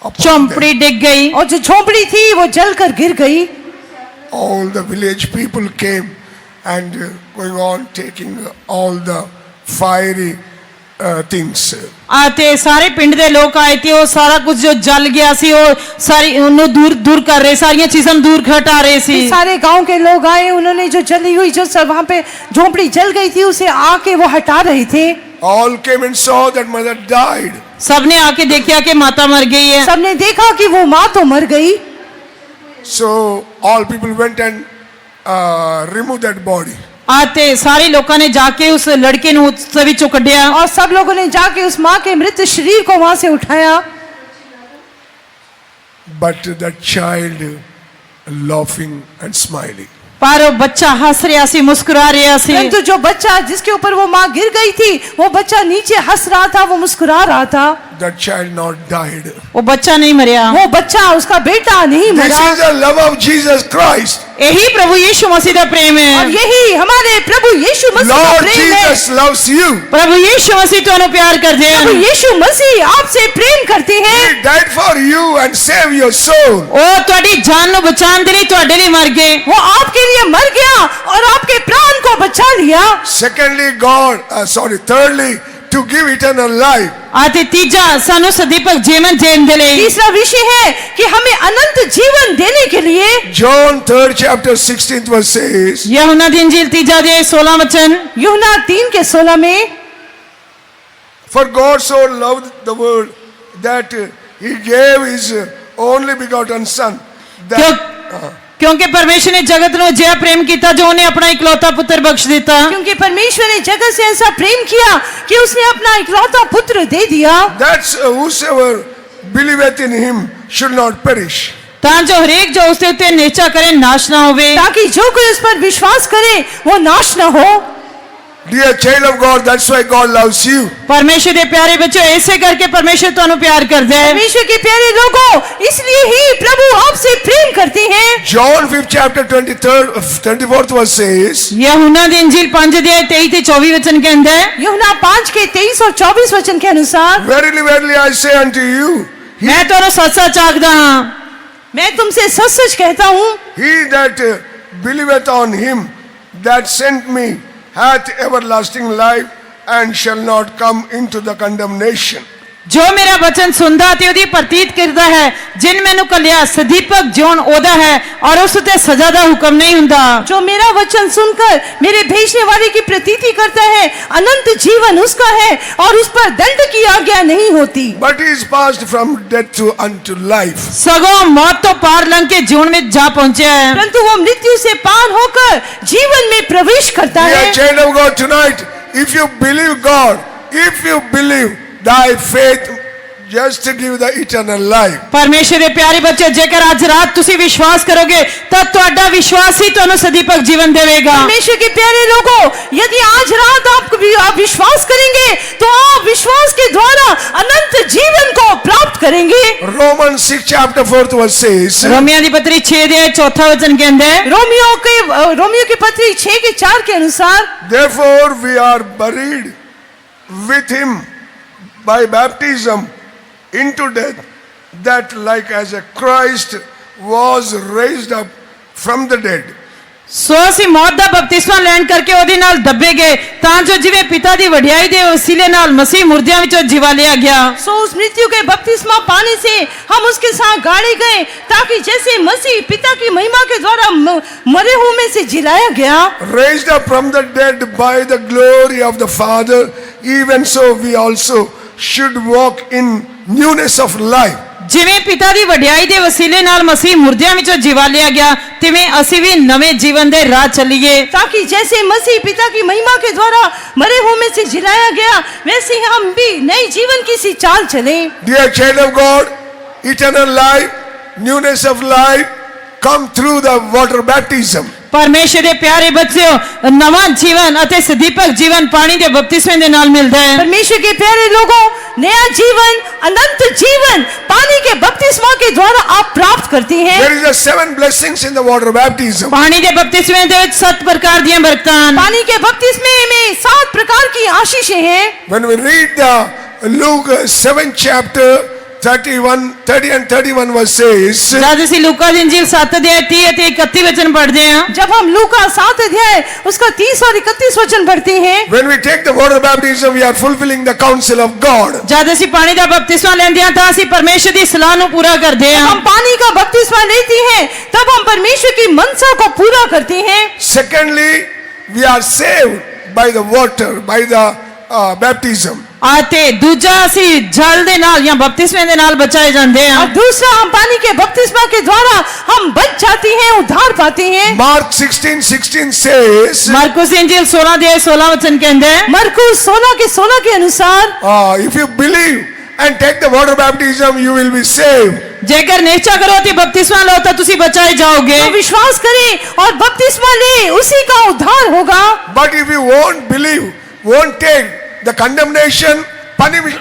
upon ਝੌਂਪੜੀ them. ਡਿੱਗ ਗਈ और जो झोंपड़ी थी वो जलकर गिर गई। All the village people came and going on taking all the fiery things. ਅਤੇ ਸਾਰੇ ਪਿੰਡ ਦੇ ਲੋਕ ਆਏ ਤੇ ਉਹ ਸਾਰਾ ਕੁਝ ਜੋ ਜਲ ਗਿਆ ਸੀ ਉਹ ਸਾਰੀ ਉਹਨੂੰ ਦੂਰ ਦੂਰ ਕਰ ਰਹੇ ਸਾਰੀਆਂ ਚੀਜ਼ਾਂ ਨੂੰ ਦੂਰ ਹਟਾ ਰਹੇ ਸੀ सारे गांव के लोग आए, उन्होंने जो जली हुई जो सब वहां पे झोंपड़ी जल गई थी उसे आके वो हटा रहे थे। All came and saw that mother died. सबने आके देखा कि माता मर गई है सबने देखा कि वो माँ तो मर गई। So all people went and remove that body. ਆਤੇ ਸਾਰੇ ਲੋਕਾਂ ਨੇ ਜਾ ਕੇ ਉਸ ਲੜਕੇ ਨੂੰ ਉਸ ਵਿੱਚੋਂ ਕੱਢਿਆ और सब लोगों ने जाके उस माँ के मृत शरीर को वहां से उठाया, But that child laughing and smiling. ਪਰ ਉਹ ਬੱਚਾ ਹੱਸ ਰਿਹਾ ਸੀ, ਮੁਸਕਰਾ ਰਿਹਾ ਸੀ। परंतु जो बच्चा जिसके ऊपर वो माँ गिर गई थी, वो बच्चा नीचे हंस रहा था, वो मुस्कुरा रहा था। That child not died. ਉਹ ਬੱਚਾ नहीं मरिया। वो बच्चा, उसका बेटा नहीं This मरा। is the love of Jesus Christ. यही प्रभु यीशु मसीह का प्रेम और है। यही हमारे प्रभु यीशु मसीह का Lord प्रेम है। Jesus loves you. प्रभु यीशु मसीह ਤੁਹਾਨੂੰ प्यार करते प्रभु हैं। यीशु मसीह आपसे प्रेम करते हैं। He died for you and saved your soul. ਉਹ ਤੁਹਾਡੀ ਜਾਨ ਨੂੰ ਬਚਾਉਣ ਦੇ ਲਈ ਤੁਹਾਡੇ ਲਈ ਮਰ ਗਏ। वो आपके लिए मर गया और आपके प्राण को बचा लिया। Secondly, thirdly, to give eternal life. आते तीजा ਸਾਨੂੰ सदीपक जीवन देने ਦੇ ਲਈ। तीसरा विषय है कि हमें अनंत जीवन देने के लिए John 3rd chapter 16th verse says, यूहन्ना दी इंजील तीजा अध्याय 16 वचन। यूहन्ना 3:16 में, For God so loved the world that he gave his only begotten son. क्योंकि परमेश्वर ने जगत ਨੂੰ ਅਜਿਹਾ ਪ੍ਰੇਮ ਕੀਤਾ ਜੋ ਉਹਨੇ ਆਪਣਾ ਇਕਲੌਤਾ ਪੁੱਤਰ ਬਖਸ਼ ਦਿੱਤਾ। क्योंकि परमेश्वर ने जगत से ऐसा प्रेम किया कि उसने अपना इकलौता पुत्र दे दिया। That's whosoever believeth in him should not perish. ਤਾਂ ਜੋ ਹਰੇਕ ਜੋ ਉਸ ਦੇ ਉੱਤੇ ਨਿਸ਼ਚਾ ਕਰੇ ਨਾਸ਼ ਨਾ ਹੋਵੇ। ताकि जो कोई उस पर विश्वास करे वो नाश न हो। Dear child of God, that's why God loves you. परमेश्वर ਦੇ ਪਿਆਰੇ ਬੱਚੋ, ऐसे करके परमेश्वर ਤੁਹਾਨੂੰ प्यार करता है। परमेश्वर के प्यारे लोगों, इसलिए ही प्रभु आपसे प्रेम करते हैं। John 5th chapter 24th verse says, यूहन्ना दी इंजील 5 अध्याय 23 ਤੇ 24 वचन कहता है, यूहन्ना 5 के 23 और 24 वचन के अनुसार, Verily, verily, I say unto you, मैं ਤੁਹਾਨੂੰ सच-सच आखदा हां, मैं तुमसे सच सच कहता हूँ, he that believeth on him that sent me hath everlasting life and shall not come into the condemnation. जो मेरा वचन सुनदा ते ਉਹਦੀ ਪ੍ਰਤੀਤ ਕਰਦਾ ਹੈ, ਜਿਨ ਮੈਨੂੰ ਕਲਿਆ ਸਦੀਪਕ ਜੋਨ ਉਹਦਾ ਹੈ और उस ते सजा दा हुक्म नहीं हुंदा। जो मेरा वचन सुनकर मेरे भेजने वाले की प्रतीति करता है, अनंत जीवन उसका है और उस पर दंड की आज्ञा नहीं होती। But he is passed from death unto life. सगों मौत तो पार लंघ के जीवन में जा पहुंचा है। परंतु वो मृत्यु से पार होकर जीवन में प्रवेश करता है। Dear child of God, tonight, if you believe God, if you believe, thy faith just to give the eternal life. परमेश्वर दे प्यारे बच्चे, जेकर आज रात तुसी विश्वास करोगे तो ਤੁਹਾਡਾ विश्वास ही ਤੁਹਾਨੂੰ सदीपक जीवन देवेगा। परमेश्वर के प्यारे लोगों, यदि आज रात आप विश्वास करेंगे तो आप विश्वास के द्वारा अनंत जीवन को प्राप्त करेंगे। Romans 6 chapter 4th verse says, रोमियो दी पत्री 6 अध्याय 4 वचन कहता है, रोमियो की पत्री 6 के 4 के अनुसार, Therefore we are buried with him by baptism into death, that like as a Christ was raised up from the dead. ਸੋ ਅਸੀਂ ਮੌਤ ਦਾ ਬਪਤਿਸਮਾ ਲੈਣ ਕਰਕੇ ਉਹਦੇ ਨਾਲ ਦੱਬੇ ਗਏ, ਤਾਂ ਜੋ ਜਿਵੇਂ ਪਿਤਾ ਦੀ ਵਡਿਆਈ ਦੇ ਵਸੀਲੇ ਨਾਲ ਮਸੀਹ ਮੁਰਦਿਆਂ ਵਿੱਚੋਂ ਜਿਵਾ ਲਿਆ ਗਿਆ। सो उस मृत्यु के बपतिस्मा पाने से हम उसके साथ गाड़े गए, ताकि जैसे मसीह पिता की महिमा के द्वारा मरे हुए में से जिलाया गया, Raised up from the dead by the glory of the Father, even so we also should walk in newness of life. ਜਿਵੇਂ ਪਿਤਾ ਦੀ ਵਡਿਆਈ ਦੇ ਵਸੀਲੇ ਨਾਲ ਮਸੀਹ ਮੁਰਦਿਆਂ ਵਿੱਚੋਂ ਜਿਵਾ ਲਿਆ ਗਿਆ, ਤਿਵੇਂ ਅਸੀਂ ਵੀ ਨਵੇਂ ਜੀਵਨ ਦੇ ਰਾਹ ਚੱਲੀਏ। ताकि जैसे मसीह पिता की महिमा के द्वारा मरे हुए में से जिलाया गया, वैसे ही हम भी नई जीवन की सी चाल चलें। Dear child of God, eternal life, newness of life come through the water baptism. परमेश्वर ਦੇ ਪਿਆਰੇ ਬੱਚਿਓ, ਨਵਾਂ ਜੀਵਨ ਅਤੇ ਸਦੀਪਕ ਜੀਵਨ ਪਾਣੀ ਦੇ ਬਪਤਿਸਮੇ ਦੇ ਨਾਲ ਮਿਲਦਾ ਹੈ। परमेश्वर के प्यारे लोगों, नया जीवन, अनंत जीवन पानी के बपतिस्मा के द्वारा आप प्राप्त करते हैं। There is a 7 blessings in the water baptism. ਪਾਣੀ ਦੇ ਬਪਤਿਸਮੇ ਦੇ ਵਿੱਚ 7 ਪ੍ਰਕਾਰ ਦੀਆਂ ਬਰਕਤਾਂ ਹਨ। पानी के बपतिस्मे में 7 प्रकार की आशीषें हैं। When we read the Luke 7th chapter 30 and 31 verse says, जब ਅਸੀਂ लूका ਦੀ इंजील 7 अध्याय 30 ਅਤੇ 31 वचन पढ़ते हैं, जब हम लूका 7 अध्याय उसका 30 और 31 वचन पढ़ते हैं, when we take the water baptism, we are fulfilling the counsel of God. जब ਅਸੀਂ ਪਾਣੀ ਦਾ ਬਪਤਿਸਮਾ ਲੈਂਦੇ ਹਾਂ ਤਾਂ ਅਸੀਂ ਪਰਮੇਸ਼ਰ ਦੀ ਸਲਾਹ ਨੂੰ ਪੂਰਾ ਕਰਦੇ ਹਾਂ। हम पानी का बपतिस्मा लेते हैं तब हम परमेश्वर की मनसा को पूरा करते हैं। Secondly, we are saved by the water, by the baptism. ਅਤੇ ਦੂਜਾ ਅਸੀਂ ਜਲ ਦੇ ਨਾਲ ਜਾਂ ਬਪਤਿਸਮੇ ਦੇ ਨਾਲ ਬਚਾਏ ਜਾਂਦੇ और ਹਾਂ दूसरा हम पानी के बपतिस्मा के द्वारा हम बच जाते हैं, उद्धार पाते हैं। Mark 16:16 says, ਮਰਕੁਸ ਦੀ ਇੰਜੀਲ 16 ਦੇ 16 ਵਚਨ ਕਹਿੰਦਾ ਹੈ मरकुस 16 के अनुसार if you believe and take the water baptism, you will be saved. ਜੇਕਰ ਨਿਸ਼ਚਾ ਕਰੋ ਤੇ ਬਪਤਿਸਮਾ ਲਓ ਤਾਂ ਤੁਸੀਂ ਬਚਾਏ ਜਾਓਗੇ तो विश्वास करें और बपतिस्मा ले, उसी का उद्धार होगा। But if you won't believe, won't take the condemnation,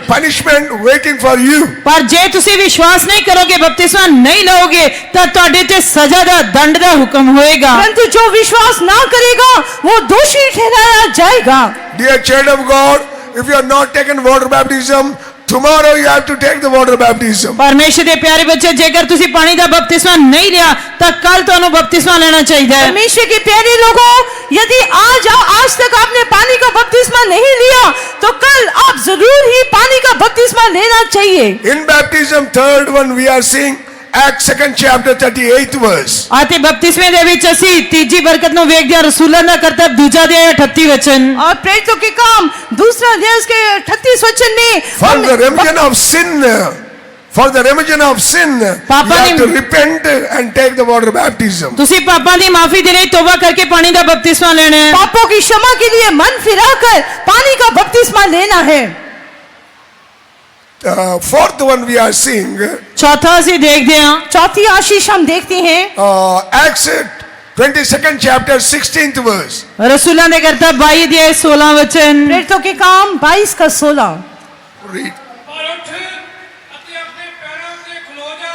punishment waiting for you. ਪਰ ਜੇ ਤੁਸੀਂ ਵਿਸ਼ਵਾਸ ਨਹੀਂ ਕਰੋਗੇ ਬਪਤਿਸਮਾ ਨਹੀਂ ਲਓਗੇ ਤਾਂ ਤੁਹਾਡੇ ਤੇ ਸਜ਼ਾ ਦਾ ਦੰਡ ਦਾ ਹੁਕਮ ਹੋਏਗਾ परंतु जो विश्वास ना करेगा वो दोषी ठहराया जाएगा। Dear child of God, if you are not taken water baptism, tomorrow you have to take the water baptism. ਪਰਮੇਸ਼ਰ ਦੇ ਪਿਆਰੇ ਬੱਚੇ ਜੇਕਰ ਤੁਸੀਂ ਪਾਣੀ ਦਾ ਬਪਤਿਸਮਾ ਨਹੀਂ ਲਿਆ ਤਾਂ ਕੱਲ ਤੁਹਾਨੂੰ ਬਪਤਿਸਮਾ ਲੈਣਾ ਚਾਹੀਦਾ ਹੈ परमेश्वर के प्यारे लोगों, यदि आज तक आपने पानी का बपतिस्मा नहीं लिया तो कल आप जरूर ही पानी का बपतिस्मा लेना चाहिए। In baptism, third one we are seeing Acts 2nd chapter 38th verse. ਅਤੇ ਬਪਤਿਸਮੇ ਦੇ ਵਿੱਚ ਅਸੀਂ ਤੀਜੀ ਬਰਕਤ ਨੂੰ ਵੇਖਦੇ ਹਾਂ ਰਸੂਲਾਂ ਦਾ ਕਰਤੱਵ ਦੂਜਾ ਦੇ 38 ਵਚਨ और प्रेरितों के काम दूसरा अध्याय के 38 वचन में For the remission of sin, for the remission of sin, Papa you have ne- to repent and take the water baptism. ਤੁਸੀਂ ਪਾਪਾਂ ਦੀ ਮਾਫੀ ਦੇ ਲਈ ਤੋਬਾ ਕਰਕੇ ਪਾਣੀ ਦਾ ਬਪਤਿਸਮਾ ਲੈਣਾ ਹੈ पापों की क्षमा के लिए मन फिराकर पानी का बपतिस्मा लेना है। Fourth one we are seeing ਚੌਥਾ ਅਸੀਂ ਦੇਖਦੇ ਹਾਂ चौथी आशीष हम देखते हैं Acts 22nd chapter 16th verse. ਰਸੂਲਾਂ ਦੇ ਕਰਤੱਵ 22 ਦੇ 16 ਵਚਨ प्रेरितों के काम 22 का 16। Read. ਪਰ ਉੱਠ ਅਤੇ ਆਪਣੇ ਪੈਰਾਂ ਤੇ ਖਲੋ ਜਾ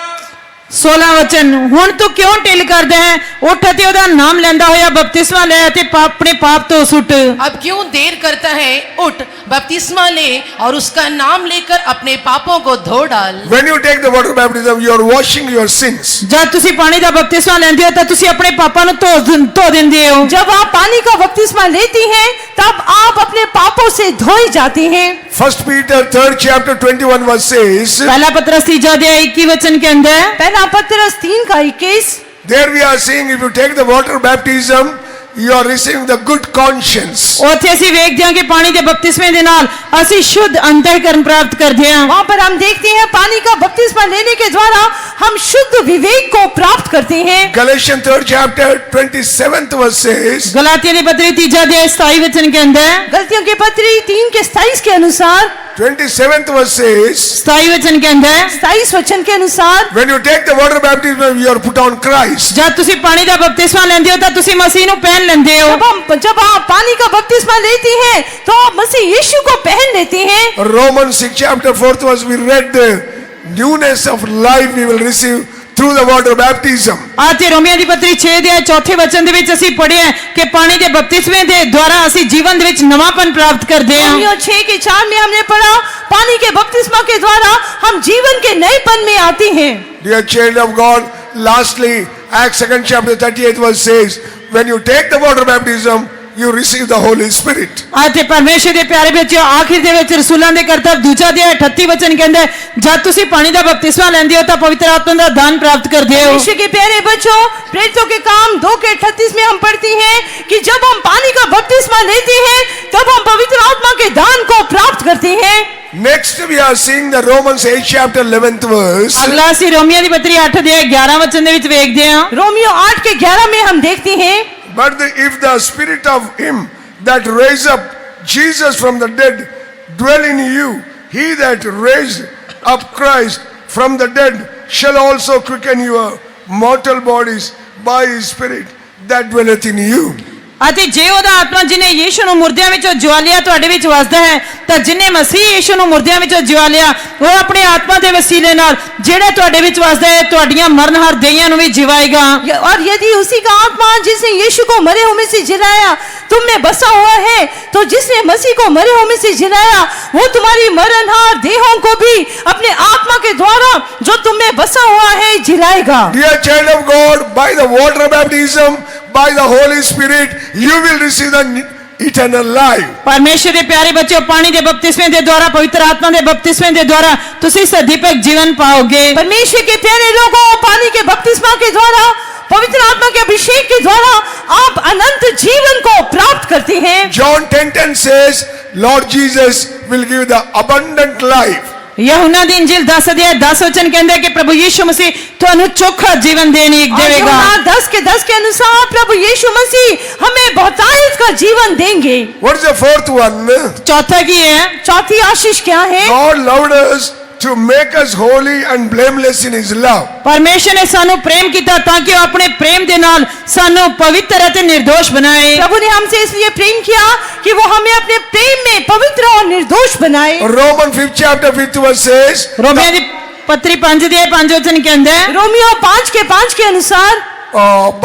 16 ਵਚਨ ਹੁਣ ਤੂੰ ਕਿਉਂ ਢਿੱਲ ਕਰਦਾ ਹੈ ਉੱਠ ਅਤੇ ਉਹਦਾ ਨਾਮ ਲੈਂਦਾ ਹੋਇਆ ਬਪਤਿਸਮਾ ਲੈ ਅਤੇ ਆਪਣੇ ਪਾਪ ਤੋਂ ਸੁੱਟ अब क्यों देर करता है, उठ बपतिस्मा ले और उसका नाम लेकर अपने पापों को धो डाल। When you take the water baptism, you are washing your sins. ਜਦ ਤੁਸੀਂ ਪਾਣੀ ਦਾ ਬਪਤਿਸਮਾ ਲੈਂਦੇ ਹੋ ਤਾਂ ਤੁਸੀਂ ਆਪਣੇ ਪਾਪਾਂ ਨੂੰ ਧੋ ਦਿੰਦੇ ਹੋ जब आप पानी का बपतिस्मा लेती हैं तब आप अपने पापों से धोई जाती हैं। First Peter 3rd chapter 21 verse says, ਪਹਿਲਾ ਪਤਰਸ ਤੀਜਾ ਦੇ 21 ਵਚਨ ਕਹਿੰਦਾ ਹੈ पहला पत्रस 3 का 21। there we are seeing if you take the water baptism, you are receiving the good conscience. ਉੱਥੇ ਅਸੀਂ ਵੇਖਦੇ ਹਾਂ ਕਿ ਪਾਣੀ ਦੇ ਬਪਤਿਸਮੇ ਦੇ ਨਾਲ ਅਸੀਂ ਸ਼ੁੱਧ ਅੰਤःਕਰਨ ਪ੍ਰਾप्त ਕਰਦੇ ਹਾਂ वहाँ पर हम देखते हैं पानी का बपतिस्मा लेने के द्वारा हम शुद्ध विवेक को प्राप्त करते हैं। Galatians 3rd chapter 27th verse says, ਗਲਾਤੀਆਂ ਦੀ ਪਤਰੀ ਤੀਜਾ ਦੇ 27 ਵਚਨ ਕਹਿੰਦਾ ਹੈ गलतियों के पत्री 3 के 27 के अनुसार 27th verse says, 27 वचन ਕਹਿੰਦਾ है 27 वचन के अनुसार when you take the water baptism, you are put on Christ. ਜਦ ਤੁਸੀਂ ਪਾਣੀ ਦਾ ਬਪਤਿਸਮਾ ਲੈਂਦੇ ਹੋ ਤਾਂ ਤੁਸੀਂ ਮਸੀਹ ਨੂੰ ਪਹਿਨ ਲੈਂਦੇ ਹੋ जब आप पानी का बपतिस्मा लेती हैं तो आप मसीह यीशु को पहन लेती हैं। Romans 6 chapter 4th verse we read the newness of life we will receive through the water baptism. ਅਤੇ ਰੋਮੀਆਂ ਦੀ ਪਤਰੀ 6 ਦੇ 4ਥੇ ਵਚਨ ਦੇ ਵਿੱਚ ਅਸੀਂ ਪੜ੍ਹਿਆ ਕਿ ਪਾਣੀ ਦੇ ਬਪਤਿਸਮੇ ਦੇ ਦੁਆਰਾ ਅਸੀਂ ਜੀਵਨ ਦੇ ਵਿੱਚ ਨਵਾਂਪਨ ਪ੍ਰਾप्त ਕਰਦੇ ਹਾਂ रोमियो 6 के 4 में हमने पढ़ा पानी के बपतिस्मा के द्वारा हम जीवन के नएपन में आती हैं। Dear child of God, lastly Acts 2nd chapter 38th verse says, when you take the water baptism, you receive the Holy Spirit. ਅਤੇ ਪਰਮੇਸ਼ਰ ਦੇ ਪਿਆਰੇ ਬੱਚਿਓ ਆਖਿਰ ਦੇ ਵਿੱਚ ਰਸੂਲਾਂ ਦੇ ਕਰਤੱਵ ਦੂਜਾ ਦੇ 38 ਵਚਨ ਕਹਿੰਦਾ ਹੈ, ਜਦ ਤੁਸੀਂ ਪਾਣੀ ਦਾ ਬਪਤਿਸਮਾ ਲੈਂਦੇ ਹੋ ਤਾਂ ਪਵਿੱਤਰ ਆਤਮਾ ਦਾ ਦਾਨ ਪ੍ਰਾप्त ਕਰਦੇ ਹੋ यीशु के प्यारे बच्चों, प्रेरितों के काम 2 के 38 में हम पढ़ती हैं कि जब हम पानी का बपतिस्मा लेते हैं तब हम पवित्र आत्मा के दान को प्राप्त करते हैं। Next we are seeing the Romans 8 chapter 11th verse. ਅਗਲਾ ਅਸੀਂ ਰੋਮੀਆਂ ਦੀ ਪਤਰੀ 8 ਦੇ 11 ਵਚਨ ਦੇ ਵਿੱਚ ਵੇਖਦੇ ਹਾਂ रोमियो 8 के 11 में हम देखते हैं But if the spirit of him that raised up Jesus from the dead dwell in you, he that raised up Christ from the dead shall also quicken your mortal bodies by his spirit that dwelleth in you. ਅਤੇ ਜੇ ਉਹਦਾ ਆਤਮਾ ਜਿਹਨੇ ਯੀਸ਼ੂ ਨੂੰ ਮੁਰਦਿਆਂ ਵਿੱਚੋਂ ਜਿਵਾਲਿਆ ਤੁਹਾਡੇ ਵਿੱਚ ਵਸਦਾ ਹੈ ਤਾਂ ਜਿਹਨੇ ਮਸੀਹ ਯੀਸ਼ੂ ਨੂੰ ਮੁਰਦਿਆਂ ਵਿੱਚੋਂ ਜਿਵਾਲਿਆ ਉਹ ਆਪਣੇ ਆਤਮਾ ਦੇ ਵਸੀਲੇ ਨਾਲ ਜਿਹੜਾ ਤੁਹਾਡੇ ਵਿੱਚ ਵਸਦਾ ਹੈ ਤੁਹਾਡੀਆਂ ਮਰਨਹਾਰ ਦੇਹਾਂ ਨੂੰ ਵੀ ਜਿਵਾਏਗਾ और यदि उसी का आत्मा जिसने यीशु को मरे हुए से जिलाया तुम में बसा हुआ है तो जिसने मसीह को मरे हुए से जिलाया वो तुम्हारी मरणहार देहों को भी अपने आत्मा के द्वारा जो तुम में बसा हुआ है जिलाएगा। Dear child of God, by the water baptism, by the Holy Spirit, you will receive the eternal life. ਪਰਮੇਸ਼ਰ ਦੇ ਪਿਆਰੇ ਬੱਚਿਓ ਪਾਣੀ ਦੇ ਬਪਤਿਸਮੇ ਦੇ ਦੁਆਰਾ ਪਵਿੱਤਰ ਆਤਮਾ ਦੇ ਬਪਤਿਸਮੇ ਦੇ ਦੁਆਰਾ ਤੁਸੀਂ ਸਦੀਪਕ ਜੀਵਨ ਪਾਓਗੇ परमेश्वर के प्यारे लोगों, पानी के बपतिस्मा के द्वारा पवित्र आत्मा के अभिषेक के द्वारा आप अनंत जीवन को प्राप्त करते हैं। John 10:10 says, Lord Jesus, will give the abundant life. यूहन्ना दी इंजील 10 अध्याय 10 वचन कहता है कि प्रभु यीशु मसीह ਤੁਹਾਨੂੰ चोखा जीवन और देगा। यूहन्ना 10 के अनुसार प्रभु यीशु मसीह हमें बहुतायत का जीवन देंगे। What is the fourth one? चौथा की है, चौथी आशीष क्या है? God loved us to make us holy and blameless in His love. परमेश्वर ने सानू प्रेम किया ताकि वो अपने प्रेम दे नाल सानू पवित्र ते निर्दोष बनाए। प्रभु ने हमसे इसलिए प्रेम किया कि वो हमें अपने प्रेम में पवित्र और निर्दोष बनाए। Romans 5th chapter 5th verse says, रोमियो दी पत्री 5 अध्याय 5 वचन कहता है, रोमियो 5 के अनुसार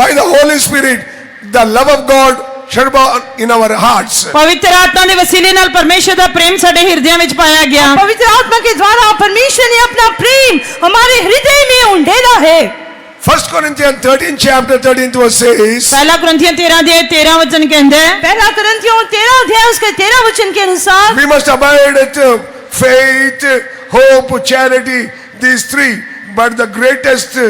by the Holy Spirit, the love of God shed abroad in our hearts. पवित्र आत्मा दे वसीले नाल परमेश्वर दा प्रेम साडे हृदयां विच पाया गया। पवित्र आत्मा के द्वारा परमेश्वर ने अपना प्रेम हमारे हृदय में उंडेला है। 1 Corinthians 13th chapter 13th verse says, पहला कुरिन्थियों 13 अध्याय 13 वचन कहता है, पहला कुरिन्थियों 13 अध्याय उसके 13 वचन के अनुसार we must abide at faith, hope, charity, these three, but the greatest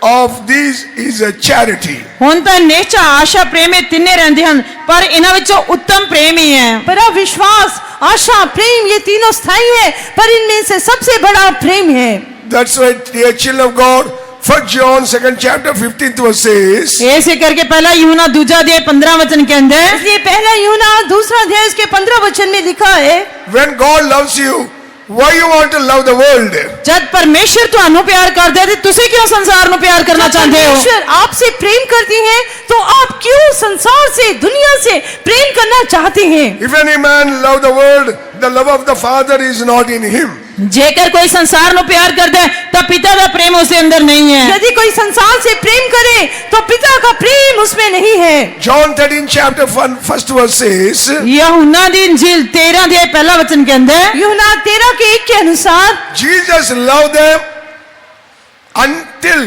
of these is a charity. हुण तां निश्चय आशा प्रेम ये तिन्ने रहंदे हन, पर इन्हां विचों उत्तम प्रेम ही है। पर विश्वास, आशा, प्रेम ये तीनों स्थायी है, पर इनमें से सबसे बड़ा प्रेम है। That's why, dear children of God, 1 John 2nd chapter 15th verse says, ऐसे करके पहला यूहन्ना 2 अध्याय 15 वचन कहता है, इसलिए पहला यूहन्ना 2 अध्याय उसके 15 वचन में लिखा है, when God loves you, why you want to love the world? जब परमेश्वर ਤੁਹਾਨੂੰ प्यार करदा है, तुसी क्यों संसार ਨੂੰ प्यार करना चाहते हो? परमेश्वर आपसे प्रेम करती है, तो आप क्यों संसार से, दुनिया से प्रेम करना चाहते हैं? If any man love the world, the love of the Father is not in him. जेकर कोई संसार ਨੂੰ प्यार करदा है, तो पिता का प्रेम उसके अंदर नहीं है। यदि कोई संसार से प्रेम करे, तो पिता का प्रेम उसमें नहीं है। John 13 chapter 1 first verse says, यूहन्ना दी इंजील 13 अध्याय पहला वचन कहता है, यूहन्ना 13 के 1 के अनुसार Jesus loved them until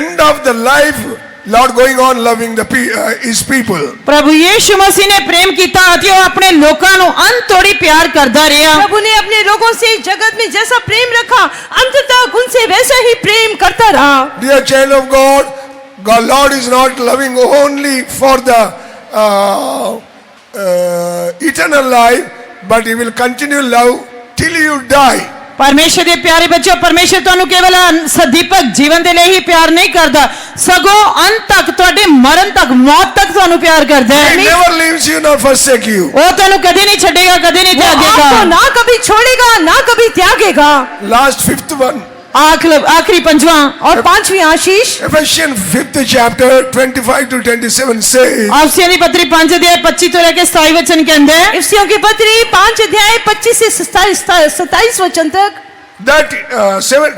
end of the life, Lord going on loving his people. प्रभु यीशु मसीह ने प्रेम किया अति वो अपने लोकां नु अंत तोड़ी प्यार करता रहा। प्रभु ने अपने लोगों से जगत में जैसा प्रेम रखा, अंत तक उनसे वैसा ही प्रेम करता रहा। Dear child of God, Lord is not loving only for the eternal life, but He will continue love till you die. परमेश्वर के प्यारे बच्चों, परमेश्वर तुहानू केवल सदीपक जीवन दे लिए ही प्यार नहीं करता, सगों अंत तक, तुहाडे मरण तक, मौत तक तुहानू प्यार करता है। He never leaves you nor forsake you. वो तुहानू कभी नहीं छड़ेगा, कभी नहीं वो त्यागेगा। आपको ना कभी छोड़ेगा, ना कभी त्यागेगा। Last fifth one, आखिरी पंजवां और 5वीं आशीष Ephesians 5th chapter 25 to 27 says, अफसियों की पत्री 5 अध्याय 25 तो लेके 27 वचन कहते हैं, इफिसियों की पत्री 5 अध्याय 25 से 27 वचन तक, that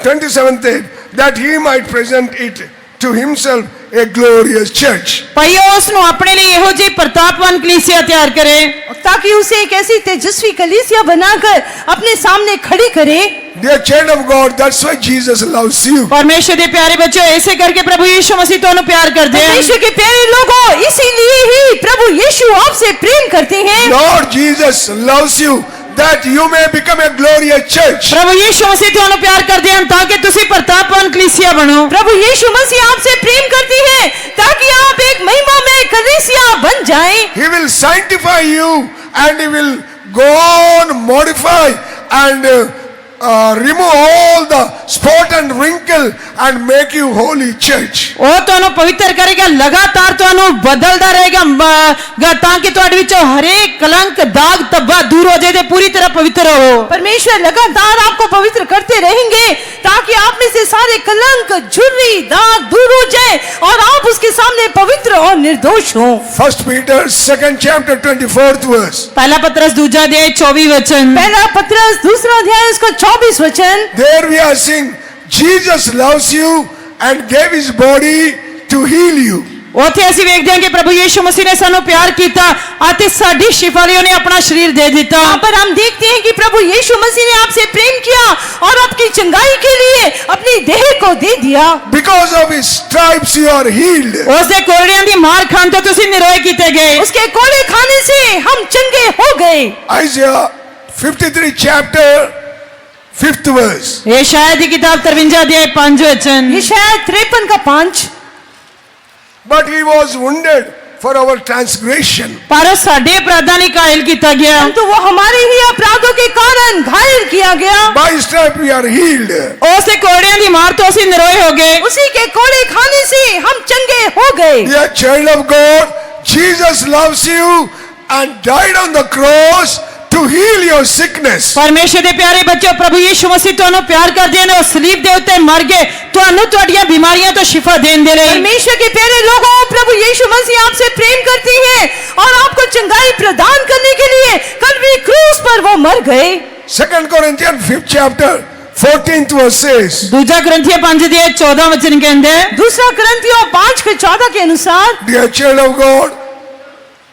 27th that He might present it to Himself a glorious church. भाइयों उसनु अपने लिए यहो जी प्रतापवान कलीसिया तैयार करे, ताकि उसे एक ऐसी तेजस्वी कलीसिया बनाकर अपने सामने खड़ी करे। Dear child of God, that's why Jesus loves you. परमेश्वर के प्यारे बच्चों, ऐसे करके प्रभु यीशु मसीह तुहानू प्यार करते हैं। परमेश्वर के प्यारे लोगों, इसीलिए ही प्रभु यीशु आपसे प्रेम करते हैं। Lord Jesus loves you that you may become a glorious church. प्रभु यीशु मसीह तुहानू प्यार करते हैं ताकि तुसी प्रतापवान कलीसिया बनो। प्रभु यीशु मसीह आपसे प्रेम करती है ताकि आप एक महिमामय कलीसिया बन जाएं। He will sanctify you and He will go on modify and remove all the spot and wrinkle and make you holy church. वो तुहानू पवित्र करेगा, लगातार तुहानू बदलदा रहेगा ताकि तुहाडे विचों हरेक कलंक, दाग, धब्बा दूर हो जाए, पूरी तरह पवित्र हो। परमेश्वर लगातार आपको पवित्र करते रहेंगे ताकि आप में से सारे कलंक, झुर्री, दाग दूर हो जाए और आप उसके सामने पवित्र और निर्दोष हो। 1 Peter 2nd chapter 24th verse. पहला पत्रस 2 अध्याय 24 वचन, पहला पत्रस 2 अध्याय उसका 24 वचन, There we are seeing Jesus loves you and gave His body to heal you. ਉੱਥੇ ਅਸੀਂ ਵੇਖਦੇ ਹਾਂ ਕਿ ਪ੍ਰਭੂ ਯੀਸ਼ੂ ਮਸੀਹ ਨੇ ਸਾਨੂੰ प्यार ਕੀਤਾ ਅਤੇ ਸਾਡੀ ਸ਼ਿਫਾ ਲਈ ਉਹਨੇ ਆਪਣਾ शरीर दे दिता। यहाँ पर हम देखते हैं कि प्रभु यीशु मसीह ने आपसे प्रेम किया और आपकी चंगाई के लिए अपनी देह को दे दिया। Because of His stripes you are healed. ਉਸਦੇ ਕੋੜਿਆਂ ਦੀ ਮਾਰ ਖਾਣ ਤੋਂ ਤੁਸੀਂ ਨਿਰੋਏ ਕੀਤੇ ਗਏ। उसके कोड़े खाने से हम चंगे हो गए। Isaiah 53 chapter 5th verse. यशायाह की किताब 53 अध्याय 5 वचन, ये शायद 53 का 5, But He was wounded for our transgression. ਪਰ ਸਾਡੇ ਅਪਰਾਧਾਂ ਲਈ ਕਾਇਲ ਕੀਤਾ ਗਿਆ तो वो हमारे ही अपराधों के कारण घायल किया गया। By his stripe we are healed. ਉਸ ਦੇ ਕੋੜਿਆਂ ਦੀ ਮਾਰ ਤੋਂ ਅਸੀਂ ਨਿਰੋਏ ਹੋ ਗਏ उसी के कोड़े खाने से हम चंगे हो गए। Dear child of God, Jesus loves you and died on the cross to heal your sickness. ਪਰਮੇਸ਼ਰ ਦੇ ਪਿਆਰੇ ਬੱਚਿਓ ਪ੍ਰਭੂ ਯੀਸ਼ੂ ਮਸੀਹ ਤੁਹਾਨੂੰ ਪਿਆਰ ਕਰਦੇ ਨੇ ਉਹ ਸਲੀਬ ਦੇ ਉੱਤੇ ਮਰ ਗਏ ਤੁਹਾਨੂੰ ਤੁਹਾਡੀਆਂ ਬਿਮਾਰੀਆਂ ਤੋਂ ਸ਼ਿਫਾ ਦੇਣ ਦੇ ਲਈ परमेश्वर के प्यारे लोगों, प्रभु यीशु मसीह आपसे प्रेम करती है और आपको चंगाई प्रदान करने के लिए कल्वरी क्रूस पर वो मर गए। 2 Corinthians 5th chapter 14th verse says, ਦੂਜਾ ਗ੍ਰੰਥੀਆਂ 5 ਦੇ 14 ਵਚਨ ਕਹਿੰਦੇ दूसरा करंथियों 5:14 के अनुसार, dear child of God,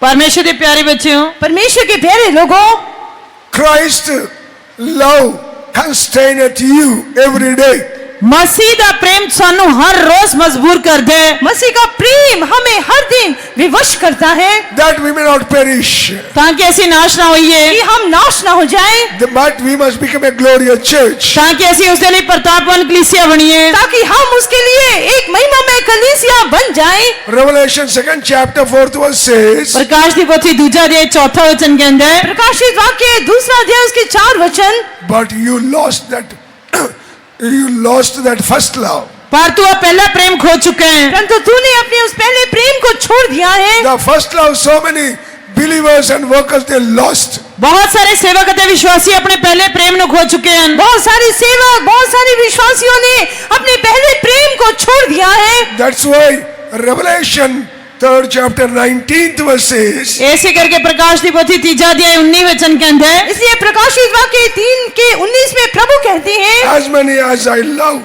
ਪਰਮੇਸ਼ਰ ਦੇ ਪਿਆਰੇ ਬੱਚਿਓ परमेश्वर के प्यारे लोगों, Christ love constraineth you every day. ਮਸੀਹ ਦਾ ਪ੍ਰੇਮ ਸਾਨੂੰ ਹਰ ਰੋਜ਼ ਮਜਬੂਰ ਕਰਦਾ ਹੈ मसीह का प्रेम हमें हर दिन विवश करता है that we may not perish, ਤਾਂ ਕਿ ਅਸੀਂ ਨਾਸ਼ ਨਾ ਹੋਈਏ कि हम नाश ना हो जाएं, but we must become a glorious church. ਤਾਂ ਕਿ ਅਸੀਂ ਉਸ ਦੇ ਲਈ ਪ੍ਰਤਾਪਵਾਨ ਕਲੀਸਿਆ ਬਣੀਏ ताकि हम उसके लिए एक महिमामय कलीसिया बन जाएं। Revelation 2nd chapter 4th verse says, ਪ੍ਰਕਾਸ਼ ਦੀ ਪੋਥੀ ਦੂਜਾ ਦੇ ਚੌਥਾ ਵਚਨ ਕਹਿੰਦਾ ਹੈ प्रकाशित वाक्य दूसरा अध्याय उसके 4 वचन, but you lost that first love. ਪਰ ਤੂੰ ਉਹ ਪਹਿਲਾ ਪ੍ਰੇਮ ਖੋ ਚੁੱਕਾ ਹੈ परंतु तूने अपने उस पहले प्रेम को छोड़ दिया है। The first love, so many believers and workers they lost. ਬਹੁਤ ਸਾਰੇ ਸੇਵਕ ਅਤੇ ਵਿਸ਼ਵਾਸੀ ਆਪਣੇ ਪਹਿਲੇ ਪ੍ਰੇਮ ਨੂੰ ਖੋ ਚੁੱਕੇ ਹਨ बहुत सारे सेवक, बहुत सारे विश्वासियों ने अपने पहले प्रेम को छोड़ दिया है। That's why Revelation 3rd chapter 19th verse says, ਇਸੇ ਕਰਕੇ ਪ੍ਰਕਾਸ਼ ਦੀ ਪੋਥੀ ਤੀਜਾ ਅਧਿਆਇ 19 ਵਚਨ ਕਹਿੰਦਾ ਹੈ इसलिए प्रकाशित वाक्य 3 के 19 में प्रभु कहते हैं, as many as I love,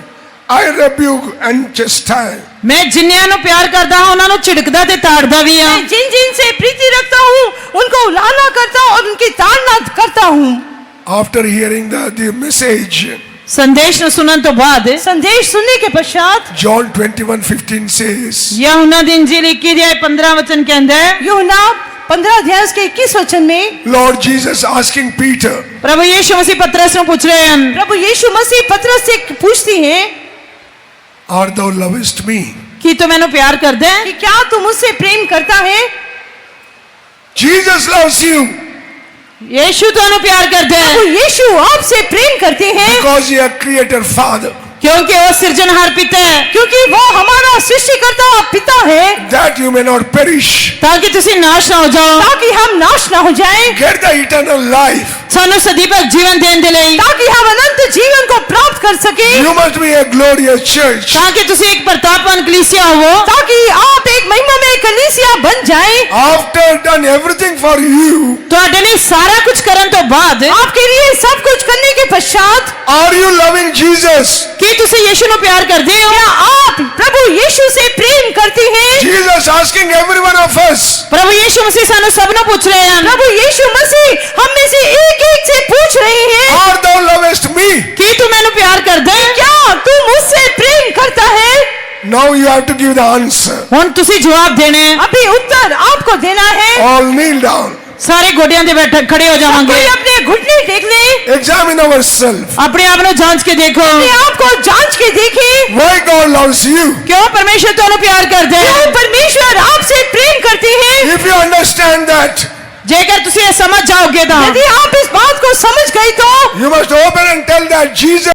I rebuke and chastise. ਮੈਂ ਜਿੰਨਿਆਂ ਨੂੰ ਪਿਆਰ ਕਰਦਾ ਹਾਂ ਉਹਨਾਂ ਨੂੰ ਝਿੜਕਦਾ ਤੇ ਤਾੜਦਾ ਵੀ ਹਾਂ मैं जिन जिन से प्रीति रखता हूँ उनको उलाहना करता हूँ और उनकी ताड़ना करता हूँ। After hearing the message, ਸੰਦੇਸ਼ ਨੂੰ ਸੁਣਨ ਤੋਂ ਬਾਅਦ संदेश सुनने के पश्चात John 21:15 says, यूहन्ना ਦੀ इंजील 21 अध्याय 15 वचन कहता है यूहन्ना 15 अध्याय उसके 21 वचन में Lord Jesus asking Peter, प्रभु यीशु मसीह पतरस ਨੂੰ ਪੁੱਛ ਰਹੇ ਹਨ प्रभु यीशु मसीह पतरस से पूछती हैं art thou lovest me? ਕੀ ਤੂੰ ਮੈਨੂੰ ਪਿਆਰ ਕਰਦਾ ਹੈ कि क्या तू मुझसे प्रेम करता है? Jesus loves you यीशु ਤੁਹਾਨੂੰ ਪਿਆਰ ਕਰਦਾ है प्रभु यीशु आपसे प्रेम करते हैं because he is a creator father. क्योंकि वो सिरजनहार पिता है क्योंकि वो हमारा सृष्टिकर्ता पिता है, That you may not perish, ताकि ਤੁਸੀਂ ਨਾਸ਼ ਨਾ ਹੋ ਜਾਓ ताकि हम नाश ना हो जाएं, get the eternal life. ਸਾਨੂੰ ਸਦੀਵਕ ਜੀਵਨ ਦੇਣ ਦੇ ਲਈ ताकि हम अनंत जीवन को प्राप्त कर सके, You must be a glorious church. ਤਾਂ ਕਿ ਤੁਸੀਂ ਇੱਕ ਪ੍ਰਤਾਪਵਾਨ ਕਲੀਸਿਆ ਹੋਵੋ ताकि आप एक महिमामय कलीसिया बन जाएं। After done everything for you, ਤੁਹਾਡੇ ਲਈ ਸਾਰਾ ਕੁਝ ਕਰਨ ਤੋਂ ਬਾਅਦ आपके लिए सब कुछ करने के पश्चात are you loving Jesus? ਕੀ ਤੁਸੀਂ ਯੀਸ਼ੂ ਨੂੰ ਪਿਆਰ ਕਰਦੇ ਹੋ क्या आप प्रभु यीशु से प्रेम करते हैं? Jesus asking every one of us, ਪ੍ਰਭु Yishu ਮਸੀਹ ਸਾਨੂੰ ਸਭ ਨੂੰ ਪੁੱਛ ਰਹੇ ਹਨ प्रभु यीशु मसीह हम में से एक एक से पूछ रहे हैं, art thou lovest me? ਕੀ ਤੂੰ ਮੈਨੂੰ ਪਿਆਰ ਕਰਦਾ ਹੈ क्या तू मुझसे प्रेम करता है? Now you have to give the answer. ਹੁਣ ਤੁਸੀਂ ਜਵਾਬ ਦੇਣਾ ਹੈ अभी उत्तर आपको देना है। All kneel down. ਸਾਰੇ ਗੋਡਿਆਂ ਤੇ ਬੈਠ ਖੜੇ ਹੋ ਜਾਵਾਂਗੇ कोई अपने घुटने टेक ले, Examine ourselves. ਆਪਣੇ ਆਪ ਨੂੰ ਜਾਂਚ ਕੇ ਦੇਖੋ अपने आप को जांच के देखें, Why God loves you? ਕਿਉਂ ਪਰਮੇਸ਼ਰ ਤੁਹਾਨੂੰ ਪਿਆਰ ਕਰਦਾ ਹੈ क्यों परमेश्वर आपसे प्रेम करते हैं? If you understand that, ਜੇਕਰ ਤੁਸੀਂ ਇਹ ਸਮਝ ਜਾਓਗੇ ਤਾਂ यदि आप इस बात को समझ गए तो you must open and tell that Jesus